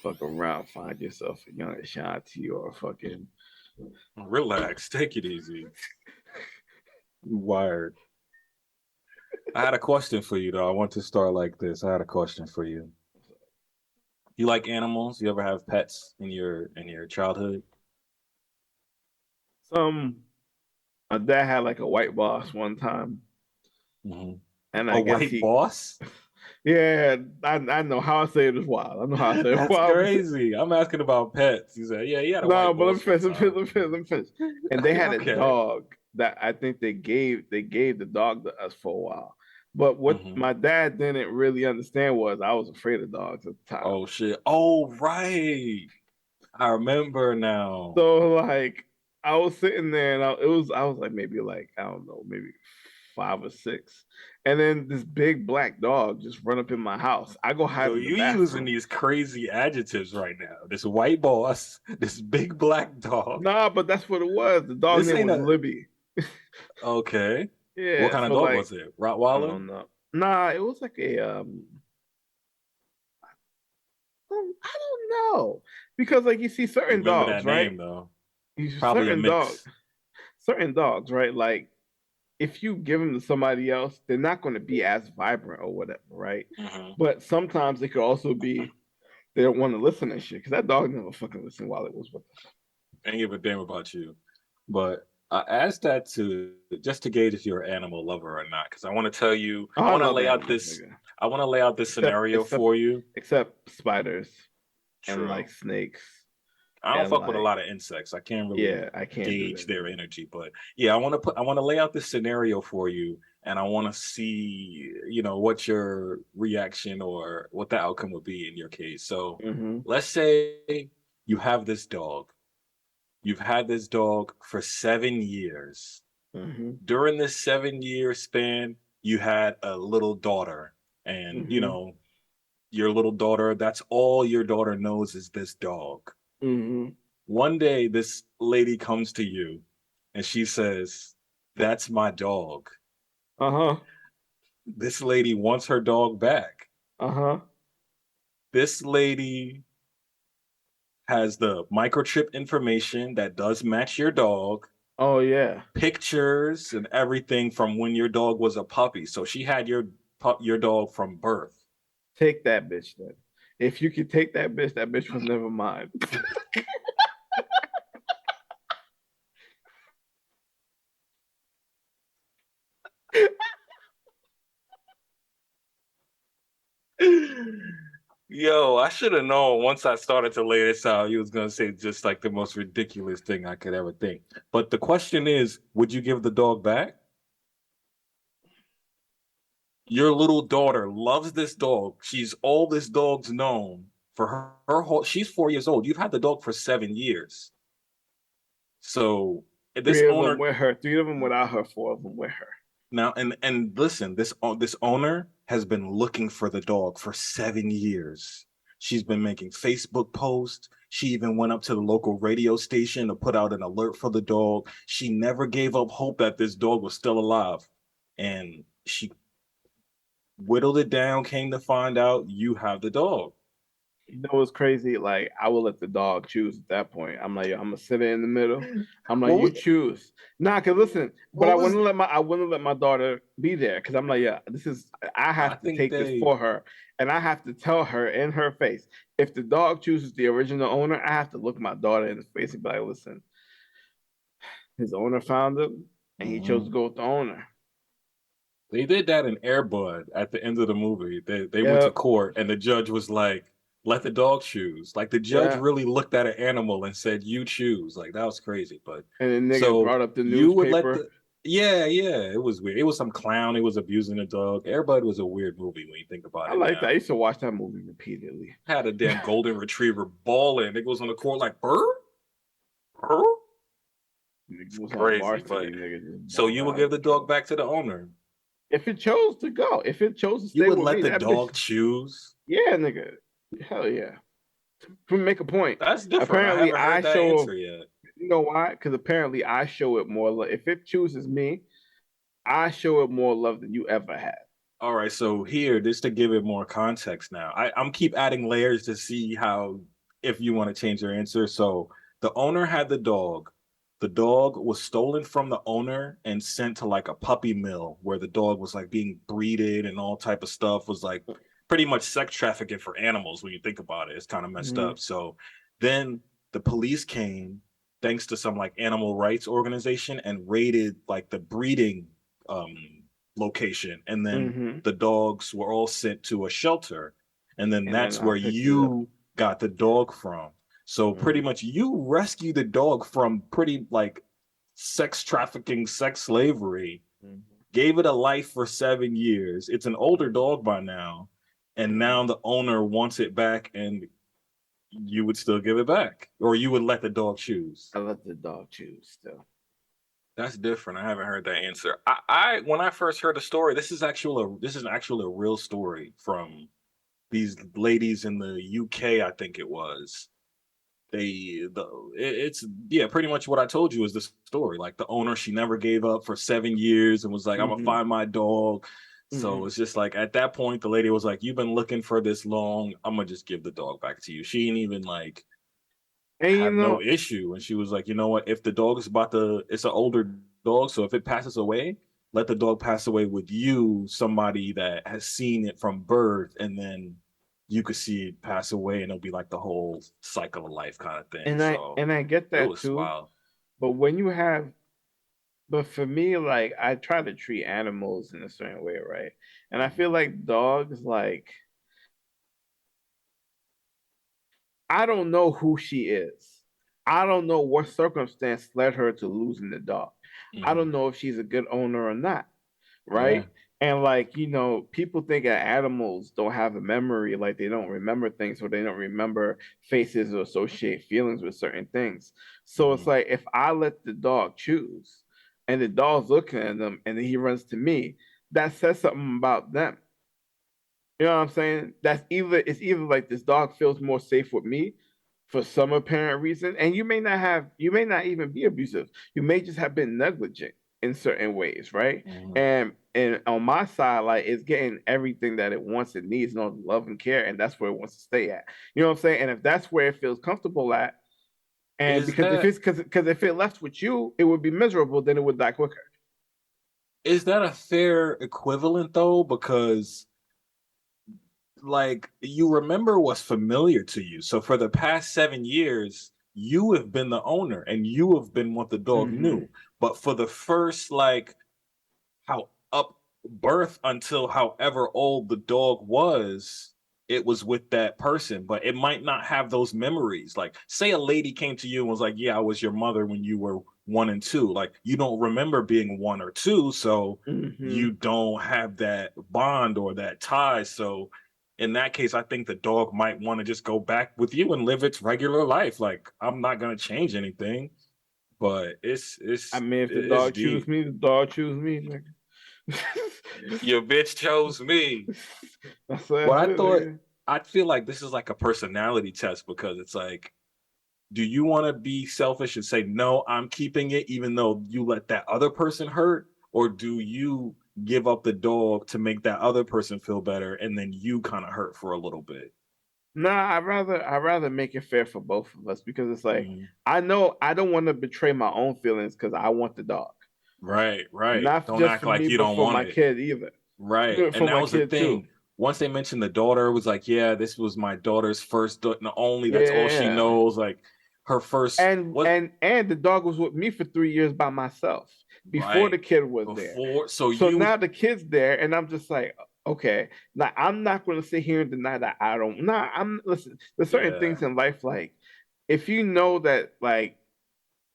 Fuck around, find yourself a young Ashanti or a fucking. Relax, take it easy. Wired. I had a question for you though. I want to start like this. I had a question for you. You like animals? You ever have pets in your childhood? Some My dad had like a white boss one time, Mm-hmm. and A I guess white he, boss? yeah, I know how I say it is wild. I know how I say it That's wild. crazy. I'm asking about pets. He said, "Yeah, he had a No, white but let me boss one finish. time." Let me finish. And they had a Okay. dog that I think they gave the dog to us for a while. But what Mm-hmm. my dad didn't really understand was I was afraid of dogs at the time. Oh shit. Oh right. I remember now. So like I was sitting there and I was like maybe like I don't know, maybe 5 or 6. And then this big black dog just run up in my house. I go hide Yo, in the you using bathroom. these crazy adjectives right now. This white boss, this big black dog. Nah, but that's what it was. The dog This name ain't was a Libby. okay. What Yeah, kind of so dog like was it? I Rottweiler? don't know. Nah, it was like I don't know. Because like you see certain Remember dogs, that right? name though. You see Probably a mix. certain dogs, right? Like if you give them to somebody else, they're not going to be as vibrant or whatever, right? Mm-hmm. But sometimes it could also be they don't want to listen and shit because that dog never fucking listened while it was with us. Ain't give a damn about you. But I asked that to just to gauge if you're an animal lover or not, because I want to tell you, Oh, I I want to love lay out animals, this, nigga. I want to lay out this Except scenario except for you. except spiders and like True. snakes I don't and fuck with a like lot of insects. I can't really yeah, I can't do gauge that their either. energy, but yeah, I want to lay out this scenario for you, and I want to see, what your reaction or what the outcome would be in your case. So, Mm-hmm. let's say you have this dog. You've had this dog for 7 years. Mm-hmm. During this 7 year span, you had a little daughter, and Mm-hmm. your little daughter. That's all your daughter knows is this dog. Mm-hmm. One day, this lady comes to you and she says, "That's my dog." Uh-huh. This lady wants her dog back. Uh-huh. This lady has the microchip information that does match your dog, Oh yeah. pictures and everything from when your dog was a puppy. So she had your dog from birth. Take that bitch then. If you could take that bitch was never mine. Yo, I should have known once I started to lay this out, you was gonna say just like the most ridiculous thing I could ever think. But the question is, would you give the dog back? Your little daughter loves this dog. She's all this dog's known for her whole. She's 4 years old. You've had the dog for 7 years. So this Three of them owner with her, three of them without her, four of them with her. now and listen, this owner has been looking for the dog for 7 years. She's been making Facebook posts. She even went up to the local radio station to put out an alert for the dog. She never gave up hope that this dog was still alive. And she whittled it down, came to find out you have the dog. You know what's crazy? Like I will let the dog choose at that point. I'm like, yo, I'm gonna sit in the middle. I'm like, What you was choose. Nah, cause listen, but what was I wouldn't let my daughter be there because I'm like, yeah, this is I I have to think take this they for her, and I have to tell her in her face. If the dog chooses the original owner, I have to look my daughter in the face and be like, listen, his owner found him, and he chose to Mhm. go with the owner. They did that in Airbud at the end of the movie. They went to Yep. court and the judge was like, let the dog choose. Like the judge Yeah. really looked at an animal and said, you choose. Like that was crazy. But And the nigga so brought up the you would let newspaper. the yeah, yeah, it was weird. It was some clown. It was abusing the dog. Airbud was a weird movie when you think about I it like that. I now. used to watch that movie repeatedly. Had a damn golden retriever balling. It was on the court like burr, burr. Nigga It's was on crazy. But varsity, nigga just so balling you will out of give the dog control. back to the owner. If it chose to go, if it chose to You stay would with let me, the that bitch, dog choose. yeah, nigga, hell yeah. To make a point, That's different. I apparently haven't I heard that show. answer yet. You know why? Because apparently I show it more. If it chooses me, I show it more love than you ever have. All right, so here, just to give it more context now, I'm keep adding layers to see how if you want to change your answer. So the owner had the dog. The dog was stolen from the owner and sent to like a puppy mill where the dog was like being breeded and all type of stuff, was like pretty much sex trafficking for animals when you think about it. It's kind of messed Mm-hmm. up. So then the police came thanks to some like animal rights organization and raided like the breeding um location, and then Mm-hmm. the dogs were all sent to a shelter, and then And then that's I where picked it up. you got the dog from. So pretty Mm-hmm. much you rescued the dog from pretty like sex trafficking, sex slavery, gave it a life for 7 years. It's an older dog by now, and now Mm-hmm. the owner wants it back, and you would still give it back, or you would let the dog choose. I let the dog choose still. That's different. I haven't heard that answer. I when I first heard the story, this is actually a real story from these ladies in the UK, I think it was. It's yeah, pretty much what I told you is the story. Like the owner, she never gave up for 7 years and was like, I'm gonna Mm-hmm. find my dog. So Mm-hmm. it's just like at that point, the lady was like, you've been looking for this long, I'm gonna just give the dog back to you. She ain't even like And have no issue. And she was like, you know what? If the dog is about to, it's an older dog. So if it passes away, let the dog pass away with you, somebody that has seen it from birth. And then you could see it pass away and it'll be like the whole cycle of life kind of thing. So I get it that was too. wild. But when you have but for me, like I try to treat animals in a certain way, right? And I feel like dogs, like I don't know who she is. I don't know what circumstance led her to losing the dog. I Mm-hmm. don't know if she's a good owner or not, Yeah. right? And like, people think that animals don't have a memory, like they don't remember things or they don't remember faces or associate feelings with certain things. So it's Mm-hmm. like if I let the dog choose and the dog's looking at them and then he runs to me, that says something about them. You know what I'm saying? It's either like this dog feels more safe with me for some apparent reason, and you may not even be abusive. You may just have been negligent in certain ways, right? Mm-hmm. And on my side, like it's getting everything that it wants and needs, love and care, and that's where it wants to stay at. You know what I'm saying? And if that's where it feels comfortable at, and Is because that if it left with you, it would be miserable, then it would die quicker. is that a fair equivalent though? Because like you remember what's familiar to you. So for the past 7 years, you have been the owner and you have been what the dog Mm-hmm. knew. But for the first like how up birth until however old the dog was, it was with that person, but it might not have those memories. Like, say a lady came to you and was like, yeah, I was your mother when you were 1 and 2. Like, you don't remember being 1 or 2, so Mm-hmm. you don't have that bond or that tie. So, in that case, I think the dog might want to just go back with you and live its regular life. Like, I'm not gonna change anything, but I mean, if the it's dog choose deep. me, the dog choose me, nigga. Your bitch chose me. What That's I it, thought, nigga. I feel like this is like a personality test because it's like, do you want to be selfish and say, no, I'm keeping it, even though you let that other person hurt? Or do you give up the dog to make that other person feel better and then you kind of hurt for a little bit? Nah, I'd rather make it fair for both of us because it's like Mhm. I know I don't want to betray my own feelings because I want the dog, Right, right. not Don't just act for me, like you but don't for want my it. kid either. Right. And For that my was the kid too. thing. Once they mentioned the daughter, it was like, yeah, this was my daughter's first, and only that's all she Yeah, knows. Like her first, and what? and and the dog was with me for 3 years by myself before the Right. kid was there. Before, so So you, now the kid's there, and I'm just like, okay, now I'm not going to sit here and deny that I don't. Nah, I'm listen. There's certain yeah, things in life like if you know that like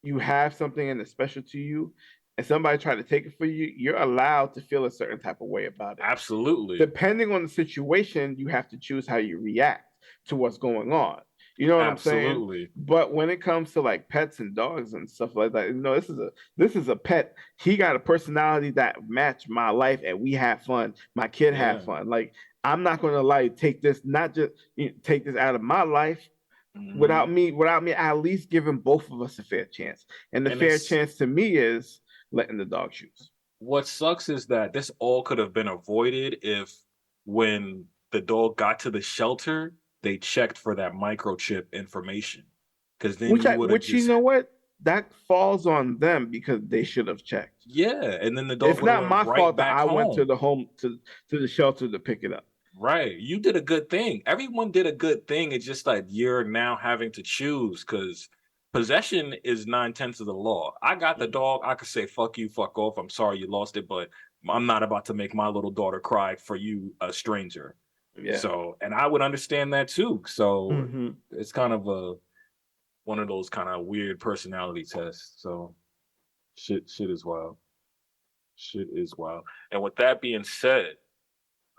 you have something and it's special to you, and somebody try to take it for you, you're allowed to feel a certain type of way about it. absolutely. Depending on the situation, you have to choose how you react to what's going on. You know what I'm saying? Absolutely. But when it comes to like pets and dogs and stuff like that, this is a pet. He got a personality that matched my life, and we had fun. My kid had Yeah. fun. Like I'm not going to lie, take this, not just take this out of my life Hmm. without me at least giving both of us a fair chance. And the And fair it's chance to me is letting the dog choose. what sucks is that this all could have been avoided if when the dog got to the shelter, they checked for that microchip information. Because then you would have Which you just know what? That falls on them because they should have checked. yeah, and then the dog It's would have not went my right fault that back I went to home. the home to the shelter to pick it up. Right. You did a good thing. Everyone did a good thing. It's just like you're now having to choose because possession is 9/10 of the law. I got the dog. I could say, fuck you, fuck off. I'm sorry you lost it, but I'm not about to make my little daughter cry for you, a stranger. Yeah. So, and I would understand that too. So Hmm. it's kind of one of those kind of weird personality tests. So shit is wild. Shit is wild. And with that being said,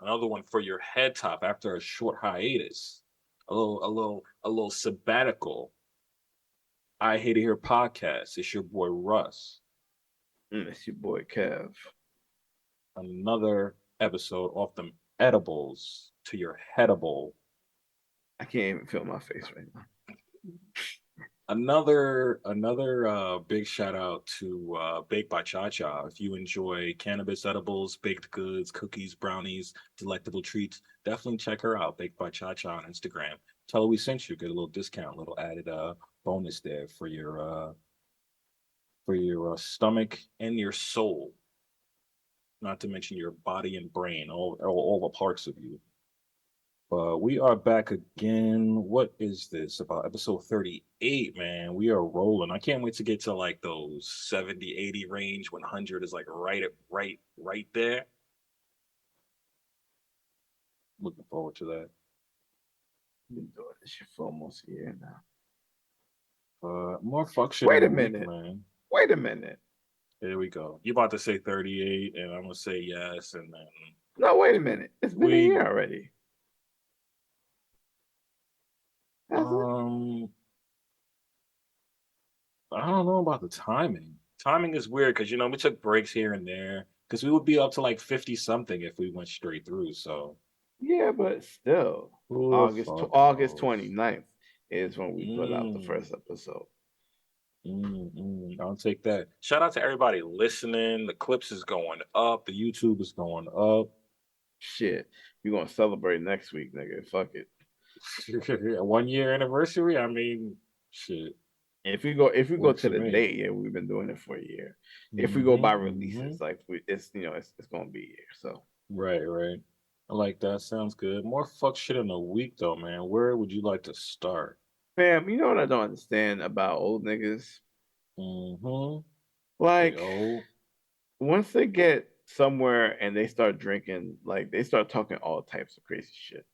another one for your head top after a short hiatus, a little sabbatical. I Hate It Here podcast. It's your boy Russ. It's your boy Kev. Another episode off them edibles to your headable. I can't even feel my face right now. Another big shout out to Baked by Cha Cha. If you enjoy cannabis edibles, baked goods, cookies, brownies, delectable treats, definitely check her out. Baked by Cha Cha on Instagram. Tell her we sent you. Get a little discount, a little added bonus there for your stomach and your soul. Not to mention your body and brain, all the parts of you. But we are back again. What is this about episode 38, man? We are rolling. I can't wait to get to like those 70, 80 range when 100 is like right there. Looking forward to that. Been doing this shit for almost a year now. More fuck shit Wait in a a week, minute. man. Wait a minute. Here we go. You about to say 38, and I'm gonna say yes, and then No, wait a minute. It's been a we year already. Has it? I don't know about the timing. Timing is weird because we took breaks here and there because we would be up to like 50 something if we went straight through. So Yeah, but still. who the fuck August knows? 29th is when we put out the Mm, first episode. I'll take that. Shout out to everybody listening. The clips is going up. The YouTube is going up. Shit. We're gonna celebrate next week, nigga. Fuck it. A 1 year anniversary. I mean, shit If we go works to for the me. date, yeah, we've been doing it for a year. If we go by Hmm. releases, like it's gonna be a year. So Right, right. I like that. Sounds good. More fuck shit in a week though, man. Where would you like to start? fam, you know what I don't understand about old niggas? Mm-hmm. They Like old. once they get somewhere and they start drinking, like they start talking all types of crazy shit.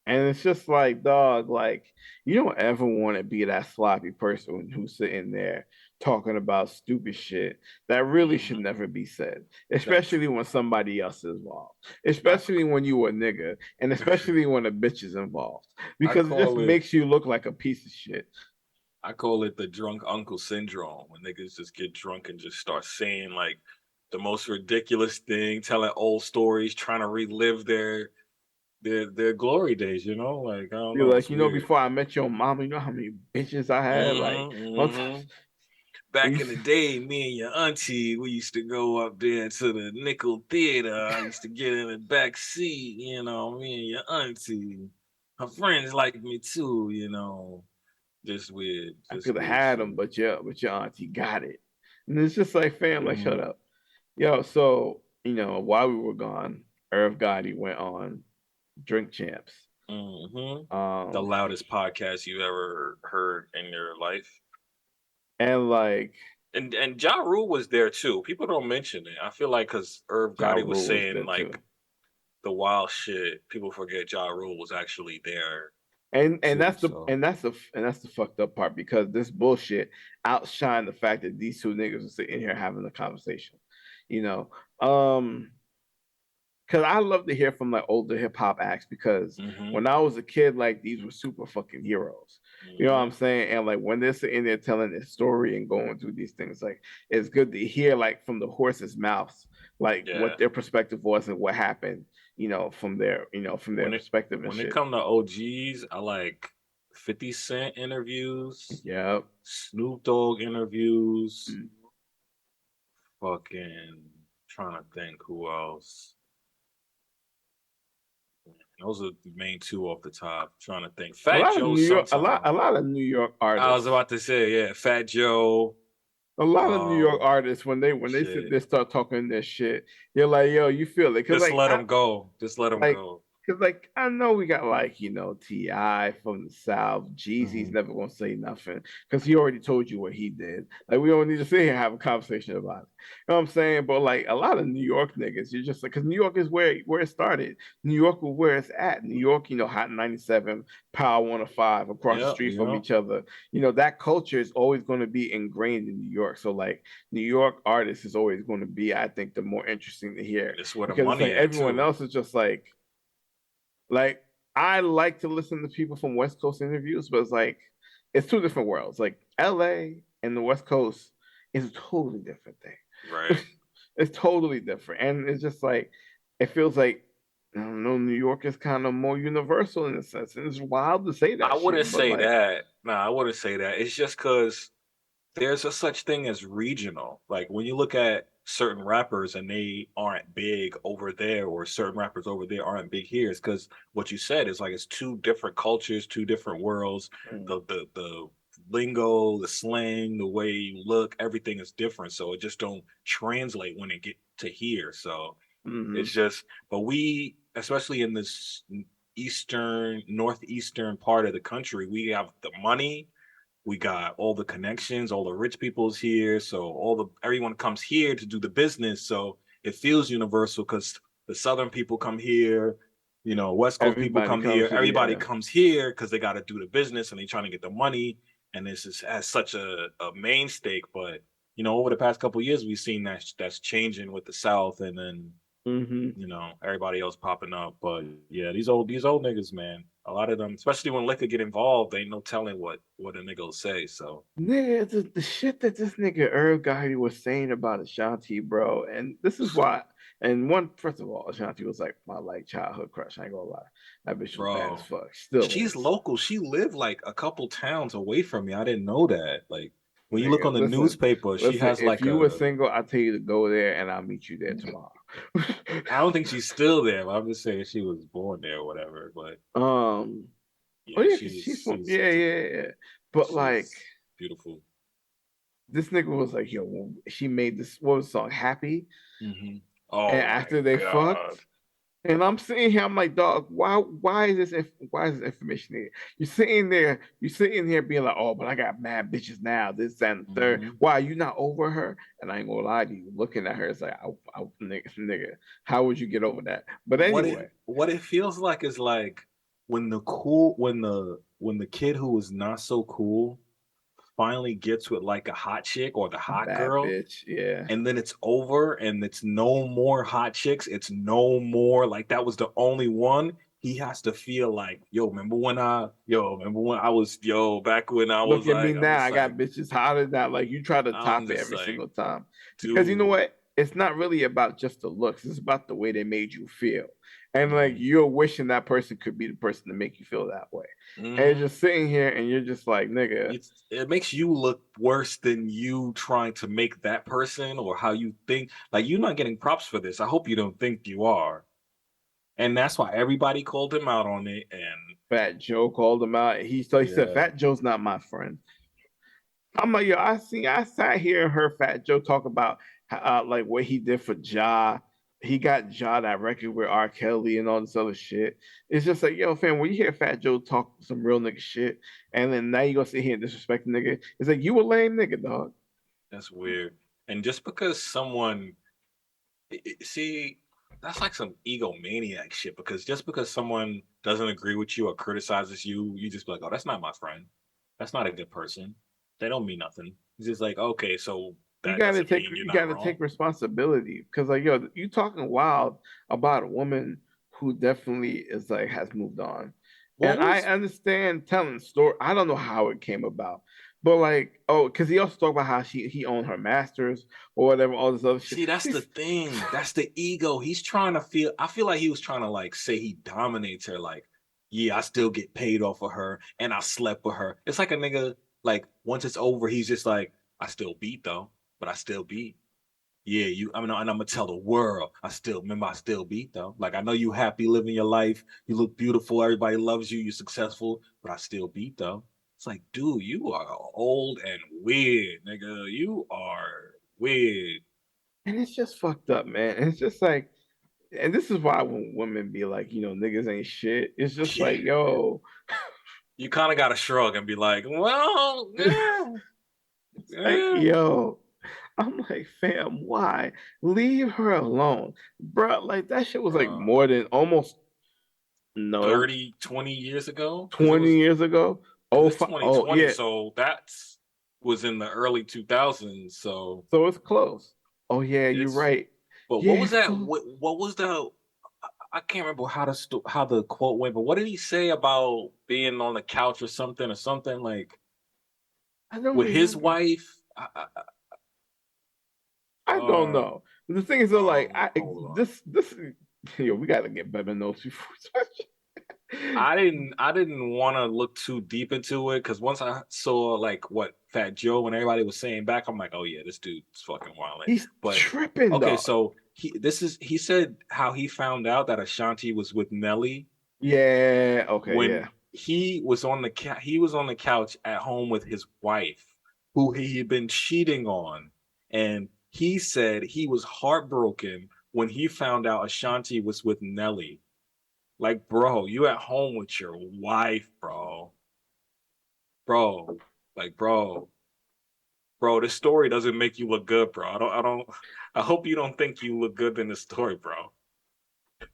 And it's just like, dog, like you don't ever want to be that sloppy person who's sitting there talking about stupid shit that really should Hmm. never be said, That's especially when somebody else is involved, I especially when you a nigga, and especially when a bitch is involved, I because it just call it makes you look like a piece of shit. I call it the drunk uncle syndrome when niggas just get drunk and just start saying like the most ridiculous thing, telling old stories, trying to relive their glory days. Like I don't You're know, like, it's weird. before I met your mama, you know how many bitches I had? Like, Hmm. sometimes Hmm. Back in the day, me and your auntie, we used to go up there to the Nickel Theater. I used to get in the back seat, me and your auntie. Her friends like me too, I just could have weird had them, shit. but your auntie got it. And it's just like, fam, like, shut Mm-hmm. up. Yo, so, while we were gone, Irv Gotti went on Drink Champs. Mm-hmm. The Um, loudest podcast you ever heard in your life. and like And Ja Rule was there too. People don't mention it. I feel like because Irv Ja Gotti was Rule was saying there too. like the wild shit, people forget Ja Rule was actually there And too. that's the So and that's the and that's the fucked up part because this bullshit outshined the fact that these two niggas are sitting here having a conversation. You know, um, because I love to hear from like older hip hop acts because mm-hmm. when I was a kid, like these were super fucking heroes. You know what I'm Mm-hmm. saying? And like when they're sitting there telling their story and going through these things, like it's good to hear like from the horse's mouths, like Yeah. what their perspective was and what happened, from their When it perspective and when it shit. come to OGs, I like 50 Cent interviews, Yeah. Snoop Dogg interviews, fucking trying to think who else. Those are the main two off the top. Trying to think. A Fat lot of Joe New York, sometime. a lot of New York I was artists. about to say, yeah, Fat Joe. A lot of New York Um, artists when they sit shit. there start talking this shit, you're like, yo, you feel it, because Just like let I him go. Just let him like go. because like I know we got like Ti from the South. Jeezy's Mhm. never gonna say nothing because he already told you what he did. Like we don't need to sit here and have a conversation about it. You know what I'm saying? But like a lot of New York niggas, you're just like, because New York is where it started. New York is where it's at. New York, Hot 97, Power 105 across the Yeah, street from yeah. each other. That culture is always going to be ingrained in New York. So like New York artists is always going to be, I think, the more interesting to hear, That's where the because it's like money at everyone too. else is just like I like to listen to people from West Coast interviews, but it's two different worlds. Like LA and the West Coast is a totally different thing. Right. It's totally different. And it's just like it feels like, I don't know, New York is kind of more universal in a sense. And it's wild to say I that wouldn't shit, but say like that. No, I wouldn't say that. It's just because there's a such thing as regional. Like when you look at certain rappers and they aren't big over there, or certain rappers over there aren't big here, it's because what you said is like it's two different cultures, two different worlds. The lingo, the slang, the way you look, everything is different. So it just don't translate when it get to here. So mm-hmm. it's just, but we, especially in this eastern, northeastern part of the country, we have the money, we got all the connections, all the rich people's here. So everyone comes here to do the business. So it feels universal because the Southern people come here, West Coast people Everybody come here. comes here, Everybody yeah. comes here because they got to do the business and they trying to get the money. And this is as such a main stake. But over the past couple of years, we've seen that's changing with the South, and then Mm-hmm. everybody else popping up. But yeah, these old niggas, man. A lot of them, especially when liquor get involved, ain't no telling what a nigga will say. So Nigga, the shit that this nigga Irv Gotti was saying about Ashanti, bro, and this is why. And first of all, Ashanti was like my childhood crush. I ain't gonna lie, that bitch was bad as bro, fuck. Still she's is. local. She lived like a couple towns away from me. I didn't know that. Like when you look on Nigga, the newspaper, she listen. has If like you were a. single, I tell you to go there, and I'll meet you there tomorrow. I don't think she's still there. But I'm just saying she was born there or whatever. But um. Oh yeah, yeah, cause she's from, yeah, yeah, yeah. But like she's beautiful. this nigga was like, yo, she made this, what was the song, Happy, Hmm. and Oh my after they fucked. god, And I'm sitting here, I'm like, dog, why is this information here? You're sitting here being like, oh, but I got mad bitches now, this, that, and the third. hmm Why, you not over her? And I ain't gonna lie to you, looking at her, it's like, nigga, how would you get over that? But anyway, what it feels like is like when the cool when the kid who is not so cool finally gets with like a hot chick or the hot bad girl, bitch, yeah. and then it's over and it's no more hot chicks, it's no more like that was the only one. He has to feel like, remember when I was, back when I was Look at me like, now. I got bitches hotter than that. Like you try to I'm top it just every like, single time. Because you know dude. what? It's not really about just the looks. It's about the way they made you feel. And like Hmm. you're wishing that person could be the person to make you feel that way. And you're Hmm. just sitting here and you're just like, nigga, It makes you look worse than you trying to make that person or how you think. Like you're not getting props for this. I hope you don't think you are. And that's why everybody called him out on it. And Fat Joe called him out. He said, yeah. Fat Joe's not my friend. I'm like, yo, I sat here and heard Fat Joe talk about like what he did for Ja. He got Ja that record with R. Kelly and all this other shit. It's just like, yo, fam, when you hear Fat Joe talk some real nigga shit, and then now you gonna sit here and disrespect the nigga, it's like you a lame nigga, dog. That's weird. And just because someone see, that's like some egomaniac shit. Because just because someone doesn't agree with you or criticizes you, you just be like, oh, that's not my friend. That's not a good person. They don't mean nothing. It's just like, okay, so that doesn't mean you're You not gotta wrong. take responsibility because like yo, you talking wild about a woman who definitely is like has moved on. What And I was understand telling story. I don't know how it came about, but like, oh, because he also talked about how he owned her masters or whatever, all this other shit. See, that's the She's thing. That's the ego. He's trying to feel. I feel like he was trying to like say he dominates her. Like, yeah, I still get paid off of her, and I slept with her. It's like a nigga. Like once it's over, he's just like, I still beat though, but I still beat. yeah, and I'm gonna tell the world. I still beat though. Like I know you happy living your life. You look beautiful. Everybody loves you. You're successful, but I still beat though. It's like, dude, you are old and weird, nigga. You are weird. And it's just fucked up, man. And it's just like, and this is why when women be like, niggas ain't shit. It's just Yeah. like, yo, You kind of gotta shrug and be like, well, yeah, it's like, yeah. yo. I'm like, fam, why? Leave her alone. Bro, like that shit was like Bro, more than almost no 30, 20 years ago, because it 20 was years ago. because Oh, it's oh 2020, yeah. so that's was in the early 2000s. So So it's close. Oh yeah, you're it's right. but what Yeah, was it's that? close. What was the? I can't remember how the quote went, but what did he say about being on the couch or something like I don't with his remember. wife? I don't Uh, know. The thing is though, like hold on. this we gotta get better notes before I didn't want to look too deep into it because once I saw like what Fat Joe and everybody was saying back, I'm like, oh yeah, this dude's fucking wild. he's But tripping okay, dog. so he said how he found out that Ashanti was with Nelly Yeah, okay, when yeah. he was on the couch at home with his wife, who he had been cheating on, and he said he was heartbroken when he found out Ashanti was with Nelly. Like, bro, you at home with your wife, bro, like, bro. This story doesn't make you look good, bro. I hope you don't think you look good in this story, bro.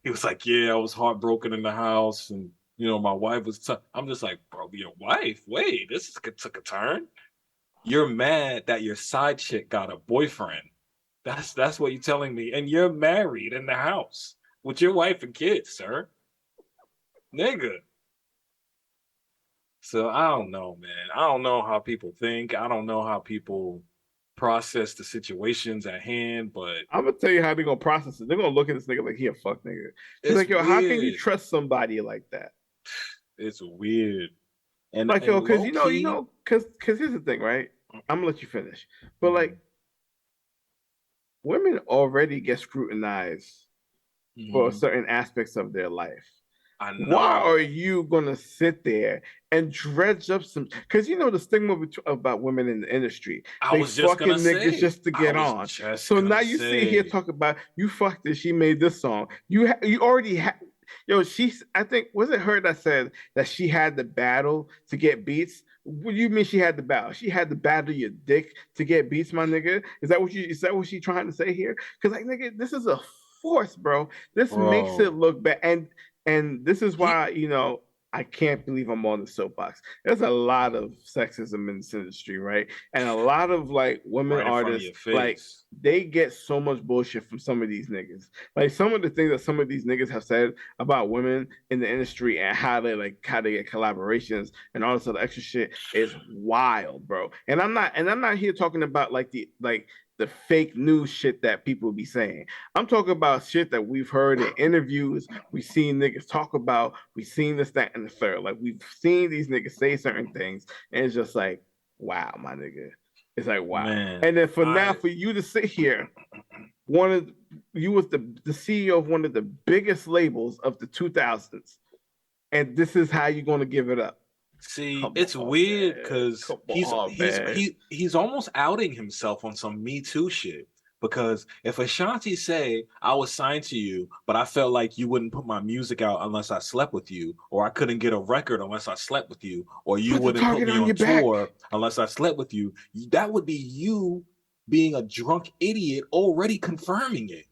He was like, yeah, I was heartbroken in the house, and my wife was. I'm just like, bro, your wife. Wait, took a turn. You're mad that your side chick got a boyfriend. That's what you're telling me, and you're married in the house with your wife and kids, sir, nigga. So I don't know, man. I don't know how people think. I don't know how people process the situations at hand, but I'm gonna tell you how they're gonna process it. They're gonna look at this nigga like he a fuck nigga. He's it's like, yo, how can you weird. trust somebody like that? It's weird. And Like, yo, cause low key, cause here's the thing, right? I'm gonna let you finish. But mhm, like women already get scrutinized for mhm, certain aspects of their life. I Why are know. you gonna sit there and dredge up some? Because the stigma about women in the industry, I they was just gonna fucking niggas say. just to I get was on. just So now gonna you sit here say. talking about you fucked it. She made this song. You already had. Yo, she's. I think was it her that said that she had the battle to get beats. What do you mean she had the battle? She had the battle your dick to get beats, my nigga. Is that what she trying to say here? Because like nigga, this is a force, bro. This makes it Bro, look bad. And this is he why, I can't believe I'm on the soapbox. There's a lot of sexism in this industry, right? And a lot of like women right in front of artists, your like face. they get so much bullshit from some of these niggas. Like some of the things that some of these niggas have said about women in the industry and how they get collaborations and all this other extra shit is wild, bro. And I'm not here talking about the fake news shit that people be saying. I'm talking about shit that we've heard in interviews. We've seen niggas talk about. We've seen this, that, and the third. Like we've seen these niggas say certain things, and it's just like, wow, my nigga. It's like wow. Man, And then for now, I for you to sit here, one of you was the CEO of one of the biggest labels of the 2000s, and this is how you're gonna give it up. see, Come it's on, weird man. because Come on, man. he's almost outing himself on some Me Too shit. Because if Ashanti say I was signed to you, but I felt like you wouldn't put my music out unless I slept with you, or I couldn't get a record unless I slept with you, or you Put the wouldn't put target me on on your back. tour unless I slept with you, that would be you being a drunk idiot already confirming it.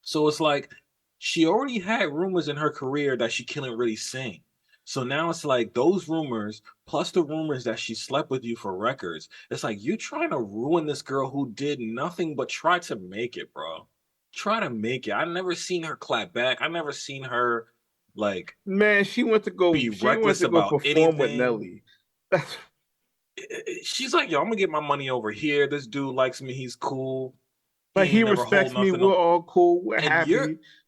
So it's like she already had rumors in her career that she couldn't really sing. So now it's like those rumors plus the rumors that she slept with you for records. It's like you trying to ruin this girl who did nothing but try to make it, bro. Try to make it. I never seen her clap back. I never seen her like Man, be she went reckless to go about perform with anything. Nelly. That's She's like, yo, I'm gonna get my money over here. This dude likes me. He's cool. like He he ain't never hold respects me. nothing We're on. all cool. We're And happy.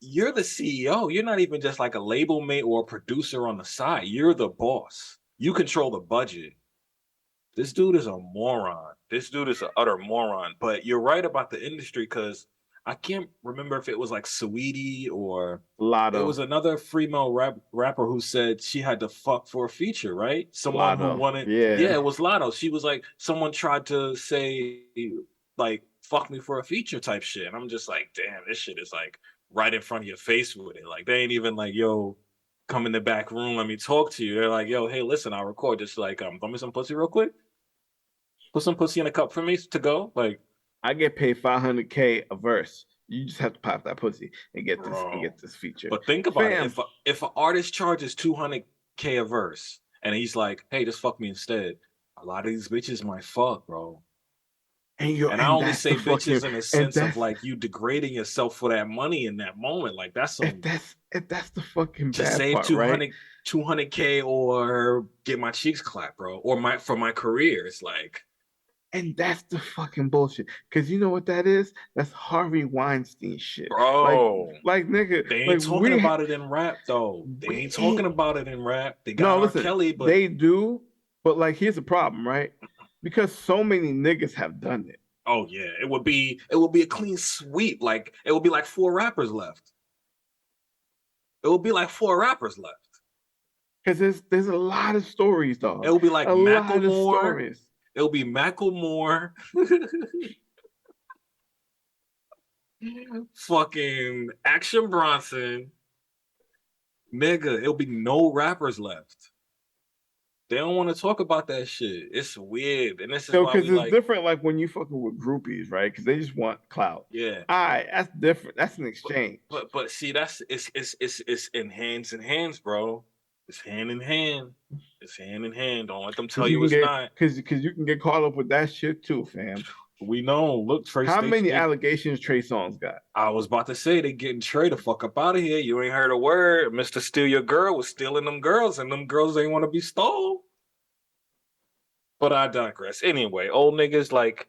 you're the CEO. You're not even just like a label mate or a producer on the side. You're the boss. You control the budget. This dude is a moron. This dude is an utter moron. But you're right about the industry because I can't remember if it was like Saweetie or it Lotto, was another female rapper who said she had to fuck for a feature, right? Someone who Lotto. wanted, yeah, Yeah. it was Lotto. She was like, someone tried to say, like, fuck me for a feature type shit. And I'm just like, damn, this shit is like right in front of your face with it. Like, they ain't even like, yo, come in the back room, let me talk to you. They're like, yo, hey, listen, I'll record. Just like, throw me some pussy real quick. Put some pussy in a cup for me to go. Like, I get paid 500K a verse. You just have to pop that pussy and bro. get this feature. But think about it. Fam, If an artist charges 200K a verse and he's like, hey, just fuck me instead, a lot of these bitches might fuck, bro. And I and only that's the say fucking bitches in a and sense of that's like you degrading yourself for that money in that moment. Like that's some and that's the fucking just bad save part, right? 200K or get my cheeks clapped, bro. Or my for my career. It's like, And that's the fucking bullshit. Cause you know what that is? That's Harvey Weinstein shit. bro, Like nigga, they like ain't talking about it in rap though. They ain't talking we about it in rap. They got no R. listen, Kelly, but they do, but like here's the problem, right? Because so many niggas have done it. oh yeah, it would be a clean sweep. Like it would be like four rappers left. It would be like four rappers left. Cause there's a lot of stories, It dog. would be like A lot of Macklemore. stories. It would be Macklemore. Fucking Action Bronson. Nigga, it'll be no rappers left. They don't want to talk about that shit. It's weird. And this is So, why because we it's like, different, like when you fucking with groupies, right? Because they just want clout. yeah. All right, that's different. That's an But exchange. but see, that's it's in hands, bro. It's hand in hand. It's hand in hand. Don't let them tell Because you you can it's get, not. because you can get caught up with that shit too, fam. We know. Look, Trey How States. many allegations Trey Songz got? I was about to say they getting Trey the fuck up out of here. You ain't heard a word. Mr. Steal Your Girl was stealing them girls, and them girls ain't want to be stole. But I digress. Anyway, old niggas like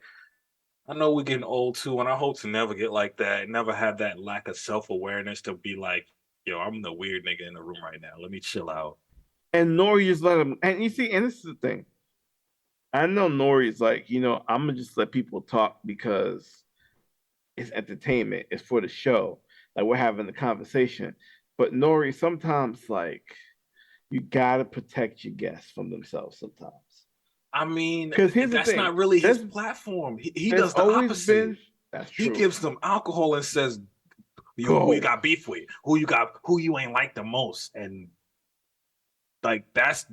I know we're getting old too, and I hope to never get like that. Never have that lack of self awareness to be like, yo, I'm the weird nigga in the room right now. Let me chill out. And Nori just let him. And you see, and this is the thing. I know Nori's like, I'm gonna just let people talk because it's entertainment. It's for the show. Like we're having the conversation. But Nori, sometimes like you gotta protect your guests from themselves sometimes. I mean, Because here's the that's thing. not really his There's platform. He there's does the always opposite. been that's He true. gives them alcohol and says, yo, who you Go. got beef with? Who you ain't like the most? And like that's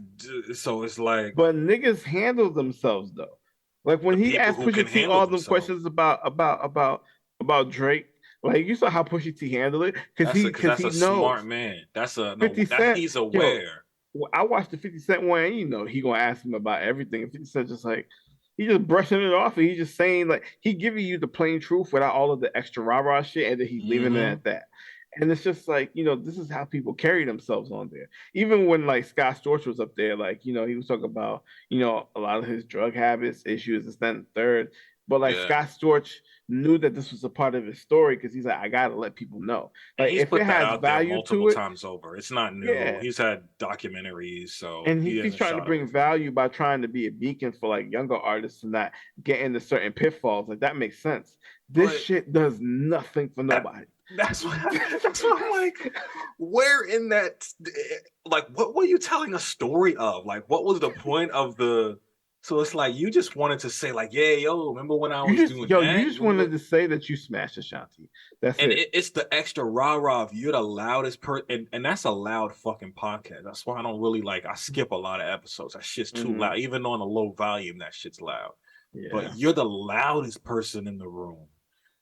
so it's like But niggas handle themselves though. Like the when he people asked who can Pusha T handle all them themselves. questions about Drake, like you saw how Pusha T handled it, Because because that's he a smart knows man. That's a no. 50 That Cent, he's yo, aware. I watched the 50 Cent one, and he gonna ask him about everything. And 50 Cent just like he just brushing it off, and he's just saying like he giving you the plain truth without all of the extra rah rah shit, and then he's leaving it Mm-hmm. at that. And it's just like this is how people carry themselves on there. Even when like Scott Storch was up there, like he was talking about a lot of his drug habits, issues, and then third. But like Yeah. Scott Storch knew that this was a part of his story because he's like, I gotta let people know. And Like he's if it put that has out there value multiple to it, times over. It's not new. yeah, He's had documentaries, so and he he's hasn't trying to shied away bring from that. value by trying to be a beacon for like younger artists and not get into certain pitfalls. Like that makes sense. This But shit does nothing for that nobody. that's why I'm like, where in that like what were you telling a story of? Like what was the point of the so it's like you just wanted to say like, yeah, yo, remember when I was doing You that? just wanted to say that you smashed Ashanti. That's And it. it's the extra rah-rah of you're the loudest and that's a loud fucking podcast. That's why I don't really like I skip a lot of episodes. That shit's too Mm-hmm. loud. Even on a low volume, that shit's loud. Yeah. But you're the loudest person in the room.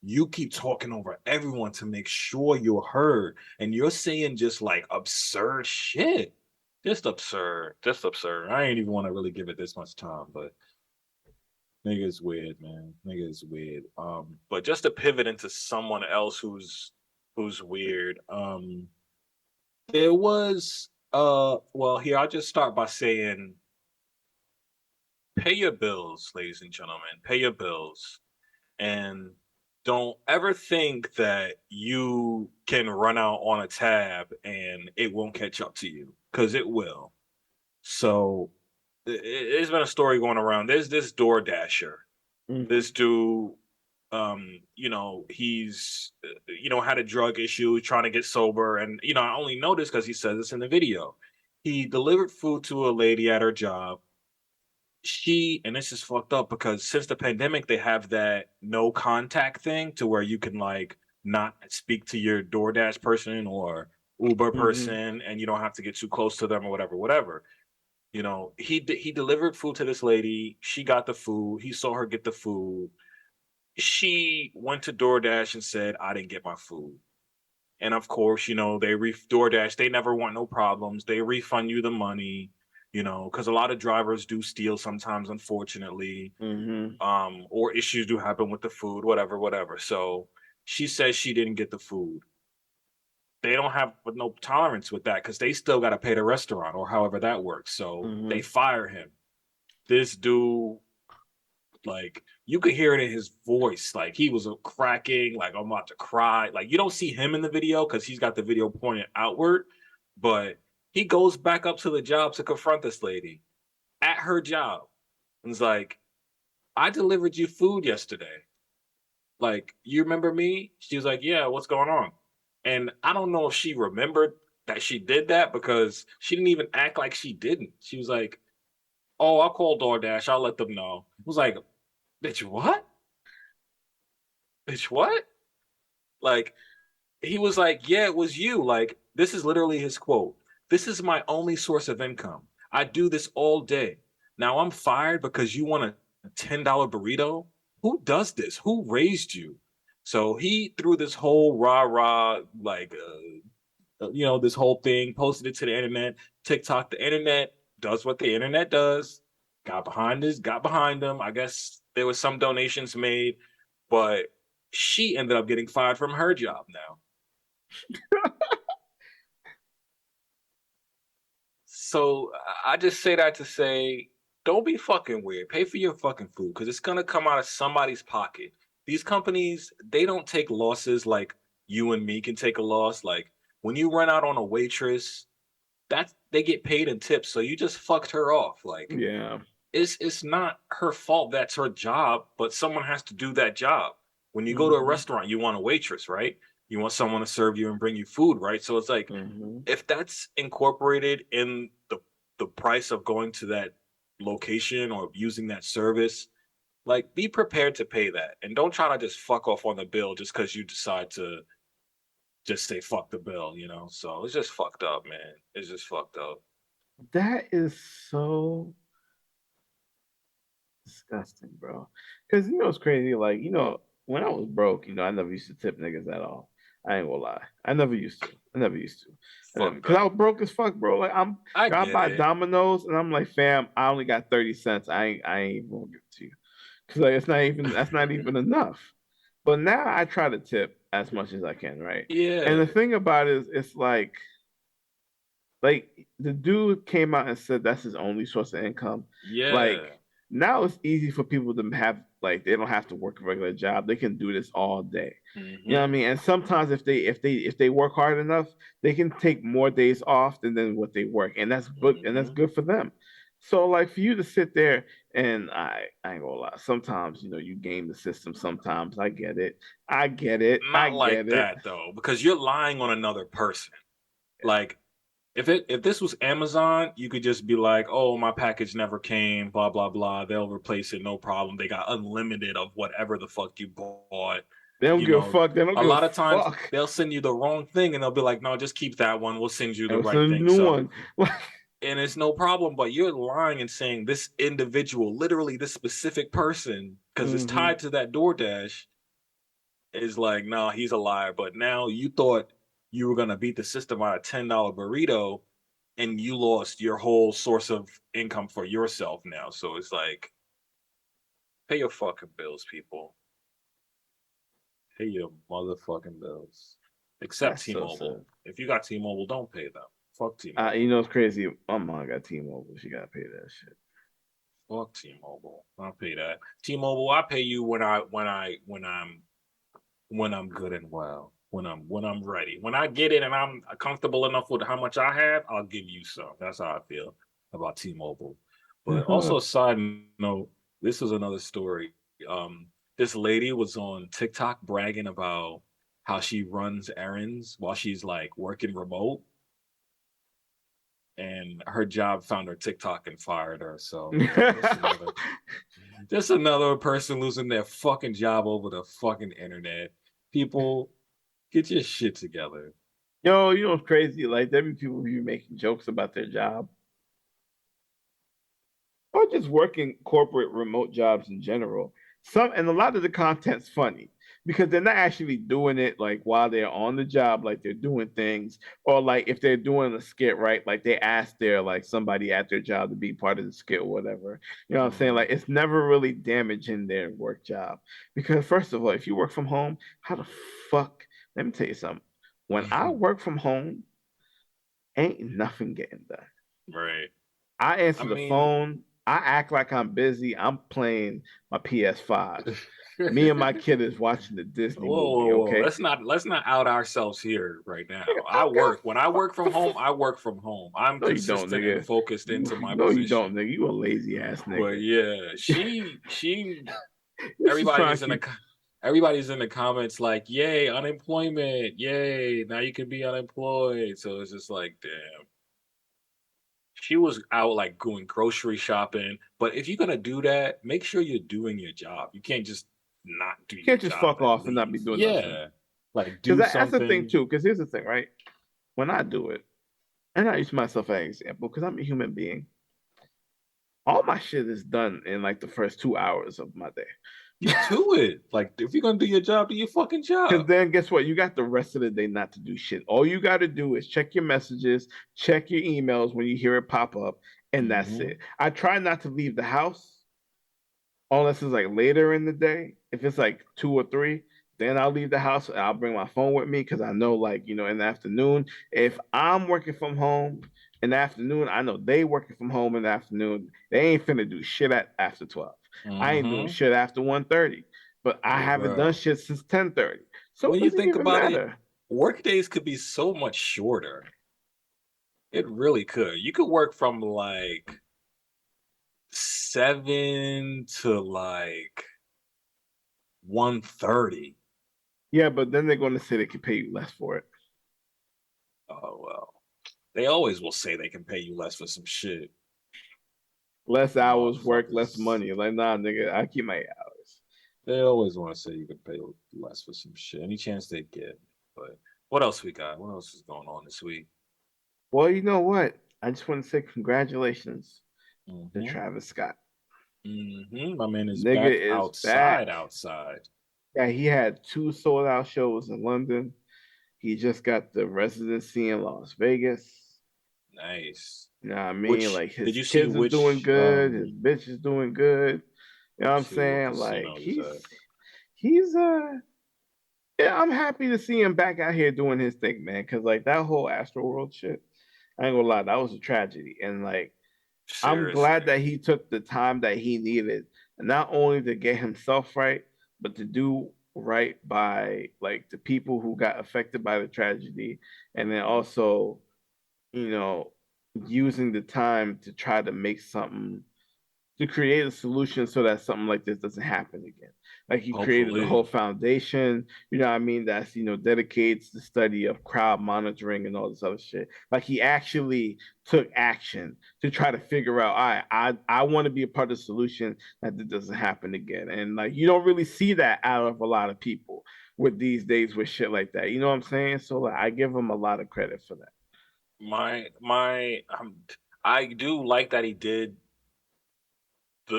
You keep talking over everyone to make sure you're heard. And you're saying just like absurd shit. Just absurd. Just absurd. I ain't even want to really give it this much time, but nigga is weird, man. Nigga is weird. But just to pivot into someone else who's weird. There was well here I'll just start by saying pay your bills, ladies and gentlemen. Pay your bills. And don't ever think that you can run out on a tab and it won't catch up to you because it will. So There's been a story going around. There's this DoorDasher. Mhm. This dude, he's had a drug issue, trying to get sober, and I only know this because he says this in the video. He delivered food to a lady at her job. And this is fucked up because since the pandemic, they have that no contact thing to where you can like not speak to your DoorDash person or Uber Mhm. person, and you don't have to get too close to them or whatever, whatever. He delivered food to this lady. She got the food. He saw her get the food. She went to DoorDash and said, "I didn't get my food." And of course, DoorDash, they never want no problems. They refund you the money, because a lot of drivers do steal sometimes, unfortunately. Mhm. Or issues do happen with the food, whatever, whatever. So she says she didn't get the food. They don't have no tolerance with that because they still got to pay the restaurant or however that works. So they Mhm. fire him. This dude, like, you could hear it in his voice. Like, he was cracking, like, I'm about to cry. Like, you don't see him in the video because he's got the video pointed outward, but he goes back up to the job to confront this lady at her job. And it's like, I delivered you food yesterday. Like, you remember me? She was like, yeah, what's going on? And I don't know if she remembered that she did that because she didn't even act like she didn't. She was like, oh, I'll call DoorDash. I'll let them know. I was like, bitch, what? Bitch, what? Like, he was like, yeah, it was you. Like, this is literally his quote. This is my only source of income. I do this all day. Now I'm fired because you want a $10 burrito? Who does this? Who raised you? So he threw this whole rah rah, like, this whole thing, posted it to the internet, TikTok. The internet does what the internet does. Got behind him. I guess there was some donations made, but she ended up getting fired from her job now. So I just say that to say, don't be fucking weird. Pay for your fucking food because it's gonna come out of somebody's pocket. These companies, they don't take losses like you and me can take a loss. Like when you run out on a waitress, that's they get paid in tips. So you just fucked her off. Like Yeah. it's not her fault. That's her job, but someone has to do that job. When you go to a Mhm. restaurant, you want a waitress, right? You want someone to serve you and bring you food, right? So it's like Mhm. if that's incorporated in the price of going to that location or using that service, like be prepared to pay that and don't try to just fuck off on the bill just because you decide to just say fuck the bill. So it's just fucked up, man. It's just fucked up. That is so disgusting, bro. Because it's crazy. Like when I was broke, I never used to tip niggas at all. I ain't gonna lie. I never used to. I never used to. Fucked Because I up. was broke as fuck, bro. Like I I get buy it. Domino's and I'm like, fam, I only got 30 cents. I ain't even gonna give it to you. Cause like that's not even enough. But now I try to tip as much as I can, right? And Yeah. the thing about it is it's like the dude came out and said that's his only source of income. Like Yeah. now it's easy for people to have like they don't have to work a regular job. They can do this all day. You know what I Hmm. mean? And sometimes if they work hard enough, they can take more days off than what they work. And that's Hmm. good for them. So like for you to sit there and I ain't gonna lie, sometimes you game the system. Sometimes I get it. I get it. I Not like get it. that though, because you're lying on another person. Like if this was Amazon, you could just be like, "Oh, my package never came, blah blah blah. They'll replace it, no problem. They got unlimited of whatever the fuck you bought." They don't You give a know, fuck. They don't a give a lot of times fuck. they'll send you the wrong thing and they'll be like, "No, just keep that one. We'll send you the And right send a thing." new So, one. Like and it's no problem, but you're lying and saying this individual, literally this specific person, because it's hmm tied to that DoorDash, is like, "No, he's a liar." But now you thought you were gonna beat the system on a $10 burrito and you lost your whole source of income for yourself now. So it's like, pay your fucking bills, people. Pay your motherfucking bills. Except that's so T-Mobile. sad. If you got T-Mobile, don't pay them. Fuck T-Mobile. It's crazy. My mom got T-Mobile. She gotta pay that shit. Fuck T-Mobile. I'll pay that. T-Mobile, I pay you when I'm good and well. When I'm ready. When I get it and I'm comfortable enough with how much I have, I'll give you some. That's how I feel about T-Mobile. But also, side note, this was another story. This lady was on TikTok bragging about how she runs errands while she's like working remote, and her job found her TikTok and fired her. So just another person losing their fucking job over the fucking internet. People, get your shit together. Yo, you know what's crazy? Like there be people who be making jokes about their job or just working corporate remote jobs in general. And a lot of the content's funny because they're not actually doing it like while they're on the job, like they're doing things, or like if they're doing a skit, right? Like they ask their like somebody at their job to be part of the skit or whatever. You know what I'm saying? Like it's never really damaging their work job. Because first of all, if you work from home, how the fuck let me tell you something. When I work from home, ain't nothing getting done. Right. I I answer the mean, phone. I act like I'm busy. I'm playing my PS5. Me and my kid is watching the Disney movie. whoa. Okay, Let's not out ourselves here right now. nigga, I I got work. When I work from home, I work from home. I'm no, you don't, consistent and nigga. focused You into my no, you don't, position. nigga. You a lazy ass But nigga. yeah, she This is trying everybody's to in the keep. everybody's in the comments like, "Yay, unemployment. Yay, now you can be unemployed." So it's just like, damn. She was out like going grocery shopping, but if you're gonna do that, make sure you're doing your job. You can't just not do You your can't just job fuck and off and not be leave. doing nothing. Yeah. Like Because do that's the thing something. too. Because here's the thing, right? When I do it, and I use myself as an example, because I'm a human being. All my shit is done in like the first 2 hours of my day. Get to it. Like if you're gonna do your job, do your fucking Because job. then guess what? You got the rest of the day not to do shit. All you got to do is check your messages, check your emails when you hear it pop up, and that's Hmm. it. I try not to leave the house unless it's like later in the day. If it's like 2 or 3, then I'll leave the house and I'll bring my phone with me because I know, like, in the afternoon, if I'm working from home in the afternoon, I know they working from home in the afternoon. They ain't finna do shit at after 12. I ain't doing Hmm. shit after 1:30, but I Hey, haven't done bro. shit since 10:30. So it When you doesn't think even about it, matter. work days could be so much shorter. It really could. You could work from like 7 to like 1:30. Yeah, but then they're going to say they can pay you less for it. Oh well. They always will say they can pay you less for some shit. Less hours work, less Motherfuckers. money. Like, nah, nigga, I keep my hours. They always want to say you can pay less for some shit. Any chance they get. But what else we got? What else is going on this week? Well, you know what? I just want to say congratulations to Hmm. Travis Scott. My man is Nigga back is outside, back. outside. Yeah, he had 2 sold out shows in London. He just got the residency in Las Vegas. Nice. You know what I mean? Which Like did his you see kids is doing which good, his bitch is doing good. You know what I'm see what saying? Like casino he's he's at? he's yeah, I'm happy to see him back out here doing his thing, man. Cause like that whole Astroworld shit, I ain't gonna lie, that was a tragedy. And like I'm glad Seriously. that he took the time that he needed, not only to get himself right, but to do right by like the people who got affected by the tragedy, and then Mhm. also, you know, using the time to try to make something to create a solution so that something like this doesn't happen again. Like he created a whole Hopefully. foundation, you know what I mean, that's dedicates the study of crowd monitoring and all this other shit. Like he actually took action to try to figure out, all right, I want to be a part of the solution that this doesn't happen again. And like you don't really see that out of a lot of people with these days with shit like that. You know what I'm saying? So like I give him a lot of credit for that. My I do like that he did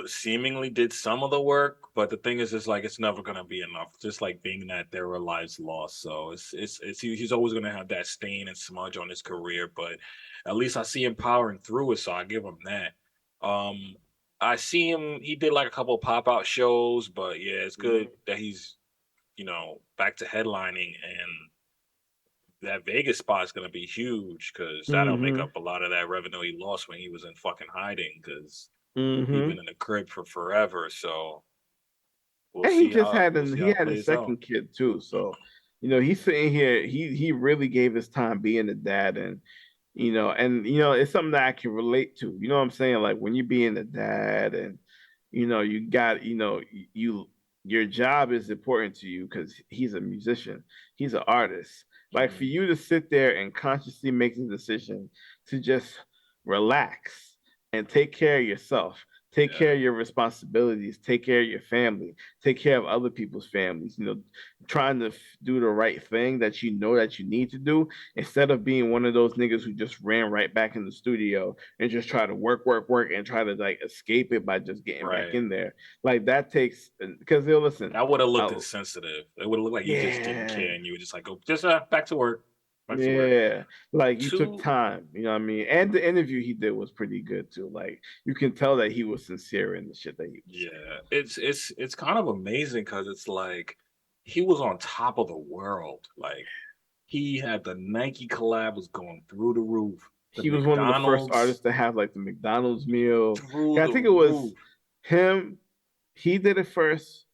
seemingly did some of the work, but the thing is, it's like it's never gonna be enough. Just like being that there were lives lost, so he's always gonna have that stain and smudge on his career. But at least I see him powering through it, so I give him that. Um, I see him. He did like a couple pop out shows, but yeah, it's good Mhm. that he's back to headlining, and that Vegas spot is gonna be huge because that'll make Mhm. up a lot of that revenue he lost when he was in fucking hiding because he's Mhm. been in the crib for forever. So And he just we'll see he how it had his plays out. second kid too. So, he's sitting here, he really gave his time being a dad, and and it's something that I can relate to. You know what I'm saying? Like when you being a dad and you got, you your job is important to you because he's a musician, he's an artist. Like for Mhm. you to sit there and consciously make the decision to just relax and take care of yourself, take care Yeah. of your responsibilities, take care of your family, take care of other people's families, trying to do the right thing that you know that you need to do instead of being one of those niggas who just ran right back in the studio and just try to work, work, work and try to like escape it by just getting back Right. in there. Like that takes because they'll listen. That would have looked Uh, insensitive. It would have looked like you just didn't yeah, care and you were just like, go just back to work. Back to work. yeah. Like you took Two, time, you know what I mean? And the interview he did was pretty good too. Like you can tell that he was sincere in the shit that he was saying. yeah. It's kind of amazing because it's like he was on top of the world. Like he had the Nike collab was going through the roof. The He was one of the first McDonald's artists to have like the McDonald's meal. through Yeah, I the think it was roof. him. He did it first,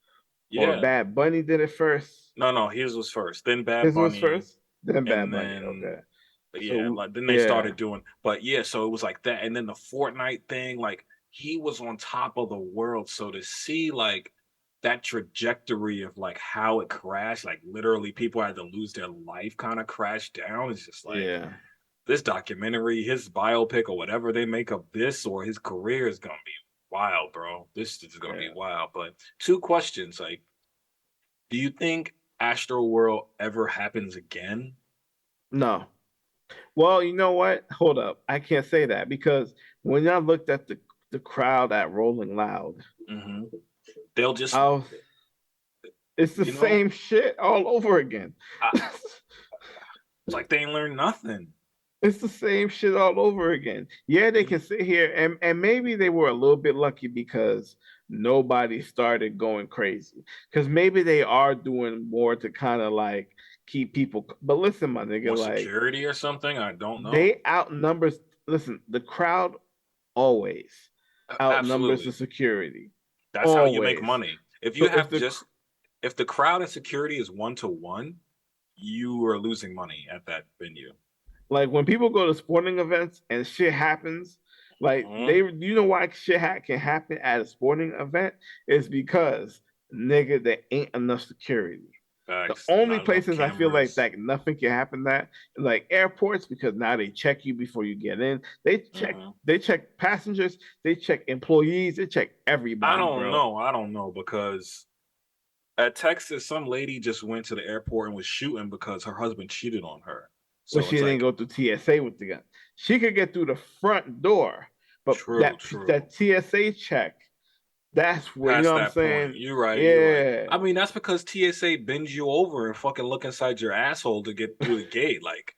or Yeah. Bad Bunny did it first. No, his was first. Then Bad His was Bunny. first, then Bad And Bunny. then Okay, yeah, so like then they yeah, started doing, but yeah, so it was like that, and then the Fortnite thing, like he was on top of the world. So to see like that trajectory of like how it crashed, like literally people had to lose their life, kind of crashed down. It's just like yeah. this documentary, his biopic or whatever they make of this or his career is gonna be wild, bro. This is gonna be Yeah. wild. But two questions, like, do you think Astro World ever happens again? No. Well, you know what? Hold up. I can't say that because when I looked at the crowd at Rolling Loud, Hmm. They'll just, I was, it's the you know, same shit all over again. I, it's like they ain't learned nothing. It's the same shit all over again. Yeah, they You, can sit here and maybe they were a little bit lucky because nobody started going crazy. Because maybe they are doing more to kind of like keep people. But listen, my nigga, more like security or something? I don't know. they outnumbers. Listen, the crowd always outnumbers the Absolutely. security. That's how you make Always. money. If you So if have the just, if the crowd and security is 1 to 1, you are losing money at that venue. like when people go to sporting events and shit happens, like Hmm. why shit can happen at a sporting event is because nigga there ain't enough security. The Facts. only Not enough places I feel like cameras. that nothing can happen that like airports because now they check you before you get in. Hmm. They check passengers, they check employees, they check everybody, bro. I don't know because at Texas, some lady just went to the airport and was shooting because her husband cheated on her. But So she it's didn't like, go through TSA with the gun. She could get through the front door, but true, true. that TSA check, that's where you know Past what I'm that point. saying. You're right. You're right. Yeah, I mean, that's because TSA bends you over and fucking look inside your asshole to get through the gate. Like,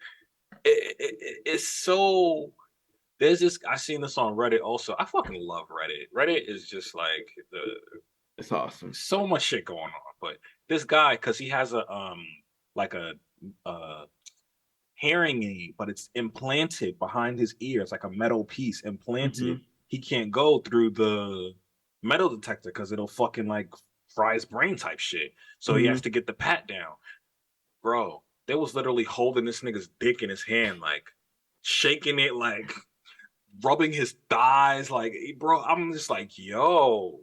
it's so. There's this. I seen this on Reddit also. I fucking love Reddit. Reddit is just like the it's awesome. so much shit going on. But this guy, because he has a like a uh hearing aid, but it's implanted behind his ear. It's like a metal piece Hmm. implanted. He can't go through the metal detector because it'll fucking like fry his brain type shit. So he has Hmm. to get the pat down. Bro, they was literally holding this nigga's dick in his hand, like shaking it, like rubbing his thighs. Like, bro, I'm just like, yo,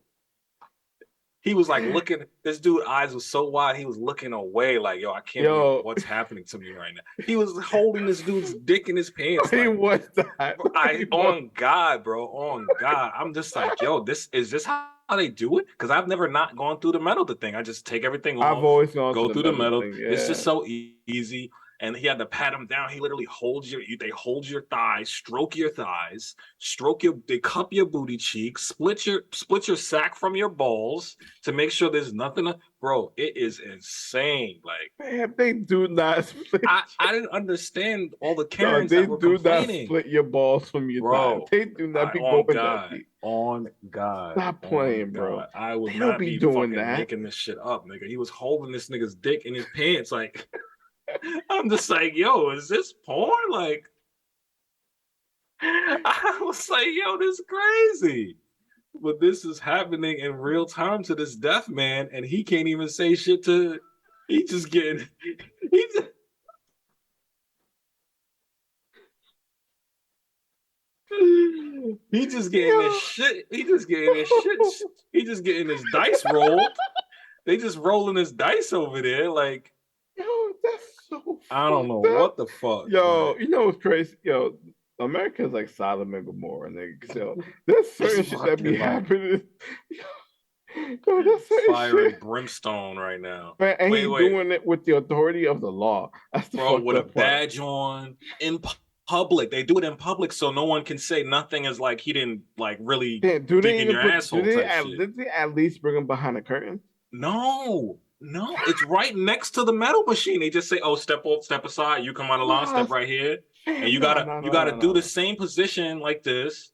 he was like looking. This dude eyes was so wide. He was looking away, like, yo, I can't believe Yo, what's happening to me right now. He was holding this dude's dick in his pants, he like, was that. I He was. on God, bro, on God. I'm just like, yo, this how they do it? Because I've never not gone through the metal thing. I just take everything I've off, always gone to go the through the metal metal. thing. It's just Yeah. so easy. And he had to pat him down. He literally holds they hold your thighs, stroke your, they cup your booty cheeks, split your sack from your balls to make sure there's nothing. Bro, it is insane. Like Man, they do not split. I didn't understand all the No, Karens they that were do not complaining. split your balls from your thighs. Bro, They do not I be going that deep. on God, Stop on playing, bro. God. I would They don't not be be doing fucking that. making this shit up, nigga. He was holding this nigga's dick in his pants. Like, I'm just like, yo, is this porn? Like, I was like, yo, this is crazy. But this is happening in real time to this deaf man, and he can't even say shit to. He just getting. He just, He just getting this shit. He just getting this shit. He just getting his dice rolled. They just rolling his dice over there. Like, Yo, that's so I don't know fucked up. what the fuck. Yo, But you know what's crazy? Yo, America's like Sodom and Gomorrah, nigga. Yo, there's it's certain shit that be fucking like happening. Yo, there's certain fire shit. and brimstone right now. Man, and Wait, he wait, doing it with the authority of the law. That's the bro, fucked with a up part. badge on in public. They do it in public so no one can say nothing is like he didn't like really Damn, do dig they in even your put? asshole type shit. Did they at least bring him behind the curtain? No, no, it's right next to the metal machine. They just say, "Oh, step aside. You come on the line, Nah, step right here," and fam, nah, nah, you nah, gotta nah, do the nah. same position like this.